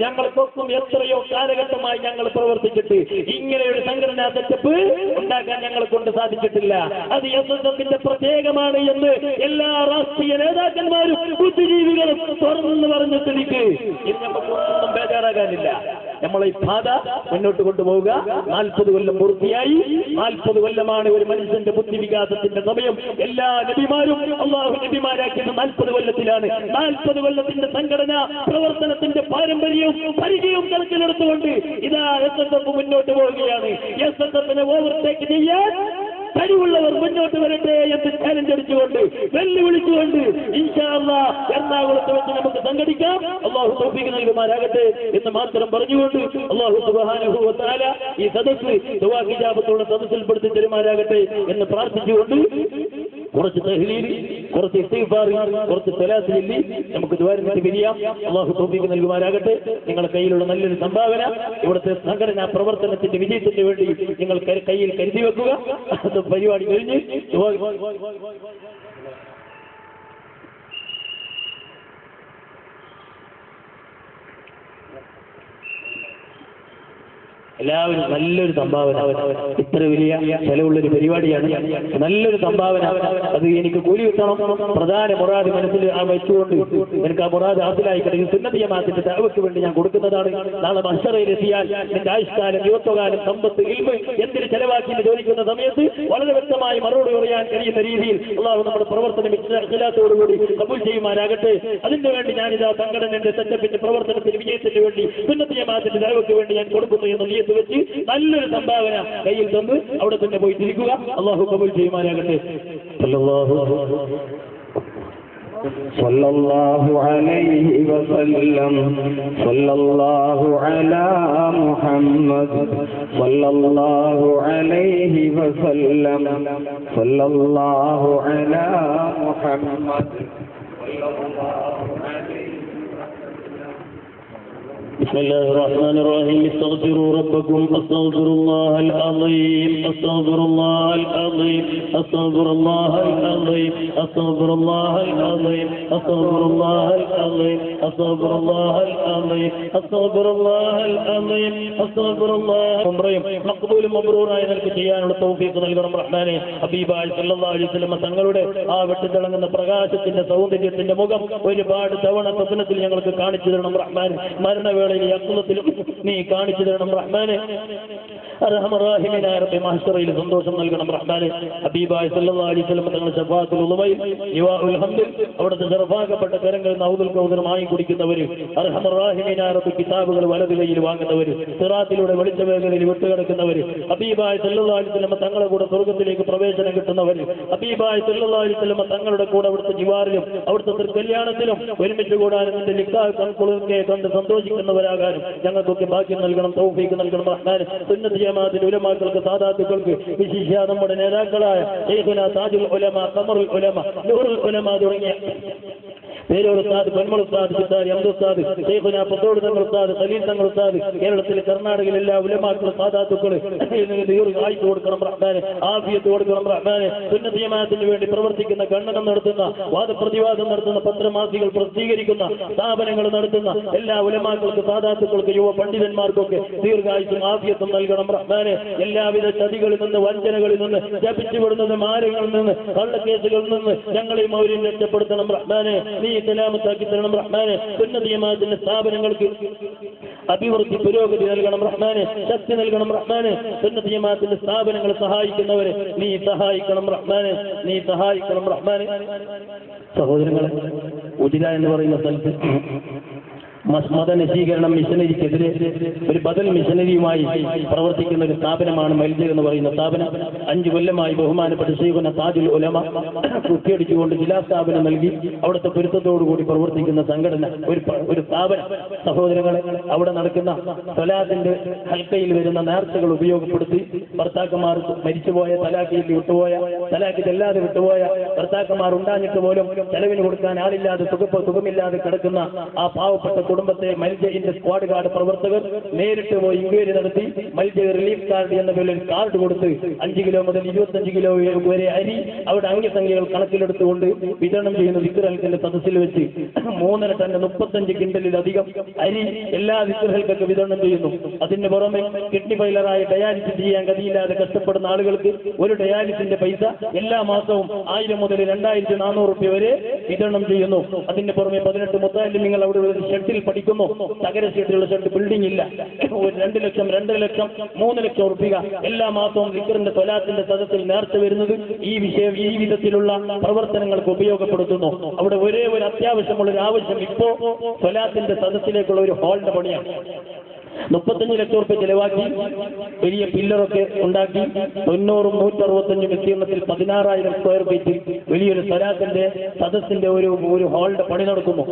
ഞങ്ങൾക്കൊപ്പം എത്രയോ കാലഘട്ടമായി ഞങ്ങൾ പ്രവർത്തിച്ചിട്ട് ഇങ്ങനെയൊരു സംഘടനാ സെറ്റപ്പ് ഉണ്ടാക്കാൻ ഞങ്ങളെ കൊണ്ട് സാധിച്ചിട്ടില്ല. അത് SSFന്റെ പ്രത്യേകമാണ് എന്ന് എല്ലാ രാഷ്ട്രീയ നേതാക്കന്മാരും ബുദ്ധിജീവികളും തുറന്നെന്ന് പറഞ്ഞ സ്ഥിതിക്ക് ഇനി നമുക്കൊന്നും ബേജാറാകാനില്ല. നമ്മളെ ഈ പാത മുന്നോട്ട് കൊണ്ടുപോവുക. 40 കൊല്ലം പൂർത്തിയായി. 40 കൊല്ലമാണ് ഒരു മനുഷ്യന്റെ ബുദ്ധിവികാസത്തിന്റെ സമയം. എല്ലാ നബിമാരും അള്ളാഹു നബിമാരാക്കിയത് 40 കൊല്ലത്തിലാണ്. 40 കൊല്ലത്തിന്റെ സംഘടന പ്രവർത്തനത്തിന്റെ പാരമ്പര്യവും പരിചയവും കണക്കിലെടുത്തുകൊണ്ട് ഇതാ SSF മുന്നോട്ട് പോവുകയാണ്. SSFനെ ഓവർടേക്ക് ചെയ്യാൻ കഴിവുള്ളവർ മുന്നോട്ട് വരട്ടെ എന്ന് ചാലഞ്ച് അടിച്ചുകൊണ്ട് വെല്ലുവിളിച്ചുകൊണ്ട് ഇൻഷാ അല്ലാഹ് എറണാകുളത്ത് വെച്ച് നമുക്ക് സംഘടിക്കാം. അള്ളാഹു തൗഫീഖ് നൽകുമാരാകട്ടെ എന്ന് മാത്രം പറഞ്ഞുകൊണ്ട് അള്ളാഹു സുബ്ഹാനഹു വ തആല ഈ സദസ്സ് ദുആ ഇജാബത്തുള്ള സദസ്സിൽപ്പെടുത്തി തരുമാരാകട്ടെ എന്ന് പ്രാർത്ഥിച്ചുകൊണ്ട് കുറച്ച് തഹ്ലീൽ, കുറച്ച് ഇസ്തിഗ്ഫാർ, കുറച്ച് സ്വലാത്ത് നമുക്ക് ദ്വാരത്തിൽ പിരിയാം. അള്ളാഹു തൗഫീഖ് നൽകുമാരാകട്ടെ. നിങ്ങളുടെ കയ്യിലുള്ള നല്ലൊരു സംഭാവന ഇവിടുത്തെ സംഘടനാ പ്രവർത്തനത്തിന്റെ വിജയത്തിന് വേണ്ടി നിങ്ങൾ കയ്യിൽ കരുതി വെക്കുക. പരിപാടി കഴിഞ്ഞ് എല്ലാവരും നല്ലൊരു സംഭാവന. ഇത്ര വലിയ ചെലവുള്ളൊരു പരിപാടിയാണ്. നല്ലൊരു സംഭാവന. അത് എനിക്ക് കൂലി കിട്ടണം. പ്രധാന മുറാദ് മനസ്സിൽ വെച്ചുകൊണ്ട് എനിക്ക് ആ മുറാദ് ഹാസിലായി കിടക്കും. സുന്നത്ത് ജമാഅത്തിന്റെ ദഅവക്ക് വേണ്ടി ഞാൻ കൊടുക്കുന്നതാണ്. നാളെ മഹ്ശറയിലെത്തിയാൽ എന്റെ ആയുഷ്കാലം, യുവത്വകാലം, സമ്പത്ത്, ഇൽമ് എന്തിന് ചെലവാക്കി എന്ന് ചോദിക്കുന്ന സമയത്ത് വളരെ വ്യക്തമായി മറുപടി പറയാൻ കഴിയുന്ന രീതിയിൽ അള്ളാഹു നമ്മുടെ പ്രവർത്തനം ഇഖ്ലാസോടുകൂടി കബൂൽ ചെയ്യുമാരാകട്ടെ. അതിനു വേണ്ടി ഞാനിതാ സംഘടനയുടെ സെറ്റപ്പിന്റെ പ്രവർത്തനത്തിന് വിജയത്തിന് വേണ്ടി സുന്നത്ത് ജമാഅത്തിന്റെ ദഅവക്ക് വേണ്ടി ഞാൻ കൊടുക്കുന്നു എന്ന് വെച്ച് നല്ലൊരു സംഭാവന കയ്യിൽ തന്ന് അവിടെ തന്നെ പോയി തിരിക്കുക. അള്ളാഹു കബൂൽ ചെയ്യുമാരാകട്ടെ. സല്ലല്ലാഹു അലൈഹി വസല്ലം. സല്ലല്ലാഹു അലാ മുഹമ്മദ്. സല്ലല്ലാഹു അലൈഹി വസല്ലം. സല്ലല്ലാഹു അലാ മുഹമ്മദ്. സല്ലല്ലാഹു അലൈഹി. بسم الله الرحمن الرحيم. استغفروا ربكم. استغفر الله العظيم. استغفر الله العظيم. استغفر الله العظيم. استغفر الله العظيم. استغفر الله العظيم. استغفر الله العظيم. استغفر الله العظيم. استغفر الله മഖ്ബൂൽ മബ്റൂറായ നിനക്ക് ചെയ്യാനുള്ള തൗഫീഖ് നൽകണം റഹ്മാനെ. ഹബീബായ സല്ലല്ലാഹു അലൈഹി വസല്ലം തങ്ങളുടെ ആ വെട്ടിത്തിളങ്ങുന്ന പ്രകാശത്തിന്റെ സൗന്ദര്യത്തിന്റെ മുഖം ഒരുപാട് തവണ സ്വപ്നത്തിൽ ഞങ്ങൾക്ക് കാണിച്ചു തരണം റഹ്മാൻ. മരണവേള യഖ്ലത്തിലും നീ കാണിച്ചു തരണം റഹ്മാനെ. അർഹമറാഹിമീനായ റബ്ബേ, മഹ്ശറയിൽ സന്തോഷം നൽകണം റഹ്മാനെ. ഹബീബായ സല്ലല്ലാഹു അലൈഹി വസല്ലം തങ്ങളുടെ ശഫാഅത്തുൽ ഉളമയിൽ ലിവാഉൽ ഹംദിൽ അവിടുത്തെ ശറഫാക്കപ്പെട്ട കരങ്ങളിൽ നൗദുൽ കൗദറുമായി കുടിക്കുന്നവര്, അർഹമറാഹിമീനായ റബ്ബേ, കിതാബുകൾ വലതു കൈയിൽ വാങ്ങുന്നവര്, സിറാത്തിലൂടെ വെളിച്ചവേഗതയിൽ വിട്ടുകിടക്കുന്നവര്, ഹബീബായ സല്ലല്ലാഹു അലൈഹി വസല്ലം തങ്ങളുടെ കൂടെ സ്വർഗ്ഗത്തിലേക്ക് പ്രവേശനം കിട്ടുന്നവര്, ഹബീബായ സല്ലല്ലാഹു അലൈഹി വസല്ലം തങ്ങളുടെ കൂടെ അവിടുത്തെ ജിവാറിലും അവിടുത്തെ കല്യാണത്തിലും ഒരുമിച്ച് കൂടാനും നിന്റെ നിക്കാഹ് കൺകുളിർക്കെ കണ്ട് സന്തോഷിക്കുന്നവരാകാനും ഞങ്ങൾക്കൊക്കെ ഭാഗ്യം നൽകണം, തൗഫീഖ് നൽകണം റഹ്മാൻ. സുന്നത്ത് ജമാഅത്തിന്റെ ഉലമാക്കൾക്ക്, സാദാത്തുക്കൾക്ക്, വിശിഷ്യ നമ്മുടെ നേതാക്കളായ ശൈഖുനാ താജുൽ ഉലമ, ഖമറുൽ ഉലമ, നൂറുൽ ഉലമ തുടങ്ങിയ പേരൂർ ഉസ്താദ്, പൊന്മൾ ഉസ്താദ്, ചിത്താരി അബ്ദു ഉസ്താദ്, ശൈഖുനാ പത്തോട് തങ്ങൾ ഉസ്താദ്, ഖലീൽ തങ്ങൾ ഉസ്താദ്, കേരളത്തിലെ കർണാടകയിലെ എല്ലാ ഉലമാക്കളും സാദാത്തുക്കൾ ആയിക്ക് കൊടുക്കണം റഹ്മാനെ, ആഫിയത്ത് കൊടുക്കണം റഹ്മാനെ. സുന്നത്ത് ജമാഅത്തിന് വേണ്ടി പ്രവർത്തിക്കുന്ന, ഖണ്ഡനം നടത്തുന്ന, വാദപ്രതിവാദം നടത്തുന്ന, പത്രമാസികൾ പ്രസിദ്ധീകരിക്കുന്ന, സ്ഥാപനങ്ങൾ നടത്തുന്ന എല്ലാ ഉലമാക്കൾക്ക്, സാദാത്തുക്കൾക്ക്, യുവ പണ്ഡിതന്മാർക്കൊക്കെ ദീർഘായുസും ആഫിയത്തും നൽകണം റഹ്മാനെ. എല്ലാവിധ ചതികളിൽ നിന്ന്, വഞ്ചനകളിൽ നിന്ന്, ജപിച്ചുവിടുന്നത് മാരങ്ങളിൽ നിന്ന്, കള്ളക്കേസുകളിൽ നിന്ന് ഞങ്ങളെയും അവരെയും രക്ഷപ്പെടുത്തണം റഹ്മാനെ. നീ സലാമത്താക്കി തരണം റഹ്മാനെ. സുന്നത്ത് ജമാഅത്തിന്റെ സ്ഥാപനങ്ങൾക്ക് അഭിവൃദ്ധി, പുരോഗതി നൽകണം റഹ്മാനെ, ശക്തി നൽകണം റഹ്മാനെ. സുന്നത്ത് ജമാഅത്തിന്റെ സ്ഥാപനങ്ങളെ സഹായിക്കുന്നവരെ നീ സഹായിക്കണം റഹ്മാനെ, നീ സഹായിക്കണം റഹ്മാനെ. സഹോദരങ്ങളെ, ഉജില എന്ന് പറയുന്ന സ്ഥലത്ത് മതനശീകരണം മിഷനരിക്കെതിരെ ഒരു ബദൽ മിഷനരിയുമായി പ്രവർത്തിക്കുന്ന ഒരു സ്ഥാപനമാണ് മൽജ എന്ന് പറയുന്ന സ്ഥാപനം. 5 കൊല്ലമായി ബഹുമാനപ്പെട്ട ശൈഖുനാ താജുൽ ഉലമ കുത്തിയടിച്ചുകൊണ്ട് ജില്ലാ സ്ഥാപനം നൽകി അവിടുത്തെ പൊരുത്തത്തോടുകൂടി പ്രവർത്തിക്കുന്ന സംഘടന, ഒരു സ്ഥാപനം. സഹോദരങ്ങളെ, അവിടെ നടക്കുന്ന സ്വലാത്തിന്റെ ഹൽക്കയിൽ വരുന്ന നേർച്ചകൾ ഉപയോഗപ്പെടുത്തി ഭർത്താക്കന്മാർ മരിച്ചുപോയ, തലാഖിൽ വിട്ടുപോയ, തലാഖ് ചെല്ലാതെ വിട്ടുപോയ ഭർത്താക്കന്മാർ ഉണ്ടാഞ്ഞിട്ട് പോലും ചെലവിന് കൊടുക്കാൻ ആളില്ലാതെ സുഖമില്ലാതെ കിടക്കുന്ന ആ പാവപ്പെട്ട കുടുംബത്തെ മൽജയിന്റെ സ്ക്വാഡ് കാർഡ് പ്രവർത്തകർ നേരിട്ട് പോയി ഇൻക്വയറി നടത്തി മൽജയ് റിലീഫ് കാർഡ് എന്ന പേരിൽ കാർഡ് കൊടുത്ത് 5 കിലോ മുതൽ 25 കിലോ വരെ അരി അവിടെ അംഗസംഖ്യകൾ കണക്കിലെടുത്തുകൊണ്ട് വിതരണം ചെയ്യുന്ന ദിക്റുകൾക്കിന്റെ സദസ്സിൽ വെച്ച് 3.5 ടൺ 35 കിൻഡലിലധികം അരി എല്ലാ ദിക്റുകൾക്കൊക്കെ വിതരണം ചെയ്യുന്നു. അതിന് പുറമെ കിഡ്നി ഫെയിലറായി ഡയാലിസിസ് ചെയ്യാൻ ഗതിയില്ലാതെ കഷ്ടപ്പെടുന്ന ആളുകൾക്ക് ഒരു ഡയാലിസിന്റെ പൈസ എല്ലാ മാസവും 1000 മുതൽ 2400 രൂപ വരെ വിതരണം ചെയ്യുന്നു. അതിന് പുറമെ 18 മുത്താലിമ്യങ്ങൾ അവിടെ ഷെഡിൽ പഠിക്കുന്നു. തകര ഷെഡിലുള്ള ഷെഡ് ബിൽഡിംഗ് ഇല്ല. 2 ലക്ഷം 2 ലക്ഷം 3 ലക്ഷം രൂപ എല്ലാ മാസവും ദിക്റിന്റെ സ്വലാത്തിന്റെ സദസ്സിൽ നേർച്ച വരുന്നത് ഈ വിധത്തിലുള്ള പ്രവർത്തനങ്ങൾക്ക് ഉപയോഗപ്പെടുത്തുന്നു. അവിടെ ഒരേ ഒരു അത്യാവശ്യമുള്ള ഒരു ആവശ്യം ഇപ്പോ സ്വലാത്തിന്റെ സദസ്സിലേക്കുള്ള ഒരു ഹാളിന്റെ പണിയാണ്. 35 ലക്ഷം രൂപ ചെലവാക്കി വലിയ പില്ലറൊക്കെ ഉണ്ടാക്കി 90-165 വിസ്തീർണത്തിൽ 16,000 സ്ക്വയർ ഫീറ്റിൽ വലിയൊരു സ്വലാത്തിന്റെ സദസ്സിന്റെ ഒരു ഹാളിന്റെ പണി നടക്കുന്നു.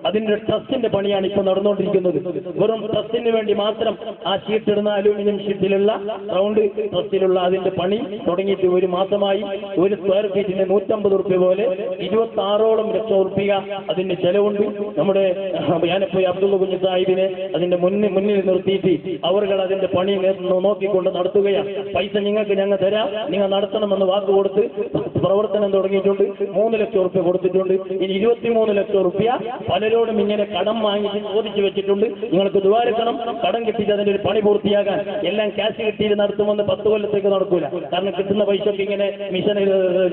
അതിന്റെ ട്രസ്റ്റിന്റെ പണിയാണ് ഇപ്പോൾ നടന്നുകൊണ്ടിരിക്കുന്നത്. വെറും ട്രസ്റ്റിന് വേണ്ടി മാത്രം ആ ഷീറ്റിടുന്ന അലൂമിനിയം ഷീറ്റിലുള്ള റൗണ്ട് ട്രസ്റ്റിലുള്ള അതിന്റെ പണി തുടങ്ങിയിട്ട് ഒരു മാസമായി. ഒരു സ്ക്വയർ ഫീറ്റിന് 150 രൂപ പോലെ 26ഓളം ലക്ഷം രൂപ അതിന്റെ ചെലവുണ്ട്. നമ്മുടെ ഞാനിപ്പോ അബ്ദുള്ള കുഞ്ഞു സാഹിബിനെ അതിന്റെ മുന്നിൽ നിർത്തിയിട്ട് അവർ അതിന്റെ പണി നോക്കിക്കൊണ്ട് നടത്തുകയാണ്. പൈസ നിങ്ങൾക്ക് ഞങ്ങൾ തരാം, നിങ്ങൾ നടത്തണമെന്ന് വാക്ക് കൊടുത്ത് പ്രവർത്തനം തുടങ്ങിയിട്ടുണ്ട്. 3 ലക്ഷം രൂപ കൊടുത്തിട്ടുണ്ട്. ഇനി 23 ലക്ഷം രൂപ പലരോടും ഇങ്ങനെ കടം വാങ്ങിച്ച് ചോദിച്ചു വെച്ചിട്ടുണ്ട്. നിങ്ങൾക്ക് ദ്വാരക്കണം, കടം കിട്ടിയിട്ട് അതിന്റെ ഒരു പണി പൂർത്തിയാകാൻ. എല്ലാം ക്യാഷ് കിട്ടിയിട്ട് നടത്തുമെന്ന് 10 കൊല്ലത്തേക്ക് നടക്കൂല. കാരണം കിട്ടുന്ന പൈസക്ക് ഇങ്ങനെ മിഷൻ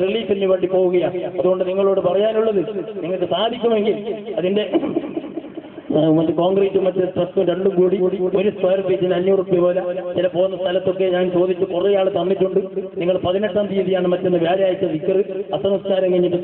റിലീഫിന് വേണ്ടി പോവുകയാണ്. അതുകൊണ്ട് നിങ്ങളോട് പറയാനുള്ളത്, നിങ്ങൾക്ക് സാധിക്കുമെങ്കിൽ അതിന്റെ മറ്റു കോൺക്രീറ്റും മറ്റു ട്രസ്റ്റും രണ്ടും കൂടി ഒരു സ്ക്വയർ ഫീറ്റിന് 500 രൂപ പോലെ ചില പോകുന്ന സ്ഥലത്തൊക്കെ ഞാൻ ചോദിച്ച് കുറേ ആൾ തന്നിട്ടുണ്ട്. നിങ്ങൾ 18-ാം തീയതിയാണ് മറ്റൊന്ന് വ്യാഴാഴ്ച ദിക്ർ, അസംസ്കാരം കഴിഞ്ഞിട്ട്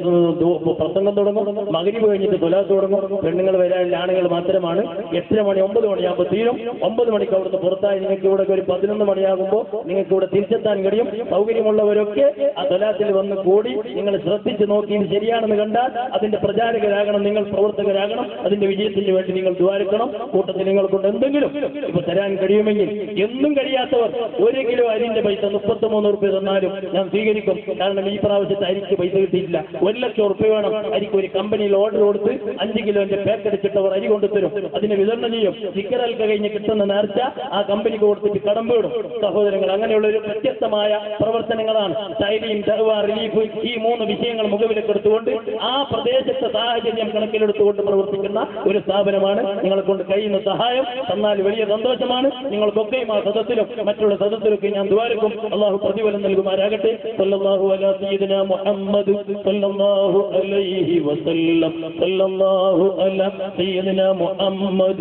പ്രസംഗം തുടങ്ങും, മഗ്‌രിബ് കഴിഞ്ഞിട്ട് സ്വലാത്ത് തുടങ്ങും. പെണ്ണുങ്ങൾ വരാനുള്ള ആണുങ്ങൾ മാത്രമാണ്. 8 മണി 9 മണിയാകുമ്പോൾ തീരും. 9 മണിക്ക് അവിടുന്ന് പുറത്തായി നിങ്ങൾക്ക് ഇവിടെ ഒരു 11 മണിയാകുമ്പോൾ നിങ്ങൾക്ക് ഇവിടെ തിരിച്ചെത്താൻ കഴിയും. സൗകര്യമുള്ളവരൊക്കെ ആ സ്വലാത്തിൽ വന്ന് കൂടി നിങ്ങൾ ശ്രദ്ധിച്ച് നോക്കി ഇത് ശരിയാണെന്ന് കണ്ടാൽ അതിന്റെ പ്രചാരകരാകണം, നിങ്ങൾ പ്രവർത്തകരാകണം. അതിന്റെ വിജയത്തിന് വേണ്ടി നിങ്ങൾ ദ്വാരക്കണം. കൂട്ടത്തിൽ നിങ്ങളെ കൊണ്ട് എന്തെങ്കിലും ഇപ്പൊ തരാൻ കഴിയുമെങ്കിൽ, എന്നും കഴിയാത്തവർ 1 കിലോ അരിന്റെ പൈസ 33 രൂപ തന്നാലും ഞാൻ സ്വീകരിക്കും. കാരണം ഈ പ്രാവശ്യത്തെ അരിക്ക് പൈസ കിട്ടിയിട്ടില്ല. 1 ലക്ഷം രൂപ വേണം അരിക്ക്. ഒരു കമ്പനിയിൽ ഓർഡർ കൊടുത്ത് 5 കിലോന്റെ പാക്ക് അടിച്ചിട്ടവർ അരി കൊണ്ടുതരും. അതിന് വിതരണം ചെയ്യും. ചിക്കറൽക്ക് കഴിഞ്ഞ് കിട്ടുന്ന നേർച്ച ആ കമ്പനിക്ക് കൊടുത്തിട്ട് കടം വീടും. സഹോദരങ്ങൾ, അങ്ങനെയുള്ള ഒരു വ്യത്യസ്തമായ പ്രവർത്തനങ്ങളാണ് തൈലീം, ദഅ്വ, റിലീഫ് ഈ 3 വിഷയങ്ങൾ മുഖവിലക്കെടുത്തുകൊണ്ട് ആ പ്രദേശത്തെ സാഹചര്യം കണക്കിലെടുത്തുകൊണ്ട് പ്രവർത്തിക്കുന്ന ഒരു സ്ഥാപനമാണ്. നിങ്ങളെ കൊണ്ട് കഴിയുന്ന സഹായം തന്നാൽ വലിയ സന്തോഷമാണ്. നിങ്ങൾക്കൊക്കെയും ആ സദസ്സിലും മറ്റുള്ള സദസ്സിലൊക്കെ ഞാൻ ദ്വാരക്കും. അള്ളാഹു പ്രതിഫലം നൽകുമാരാകട്ടെ. സല്ലല്ലാഹു അലാ സയ്യിദിനാ മുഹമ്മദ് സല്ലല്ലാഹു അലൈഹി വസല്ലം. സല്ലല്ലാഹു അലാ സയ്യിദിനാ മുഹമ്മദ്.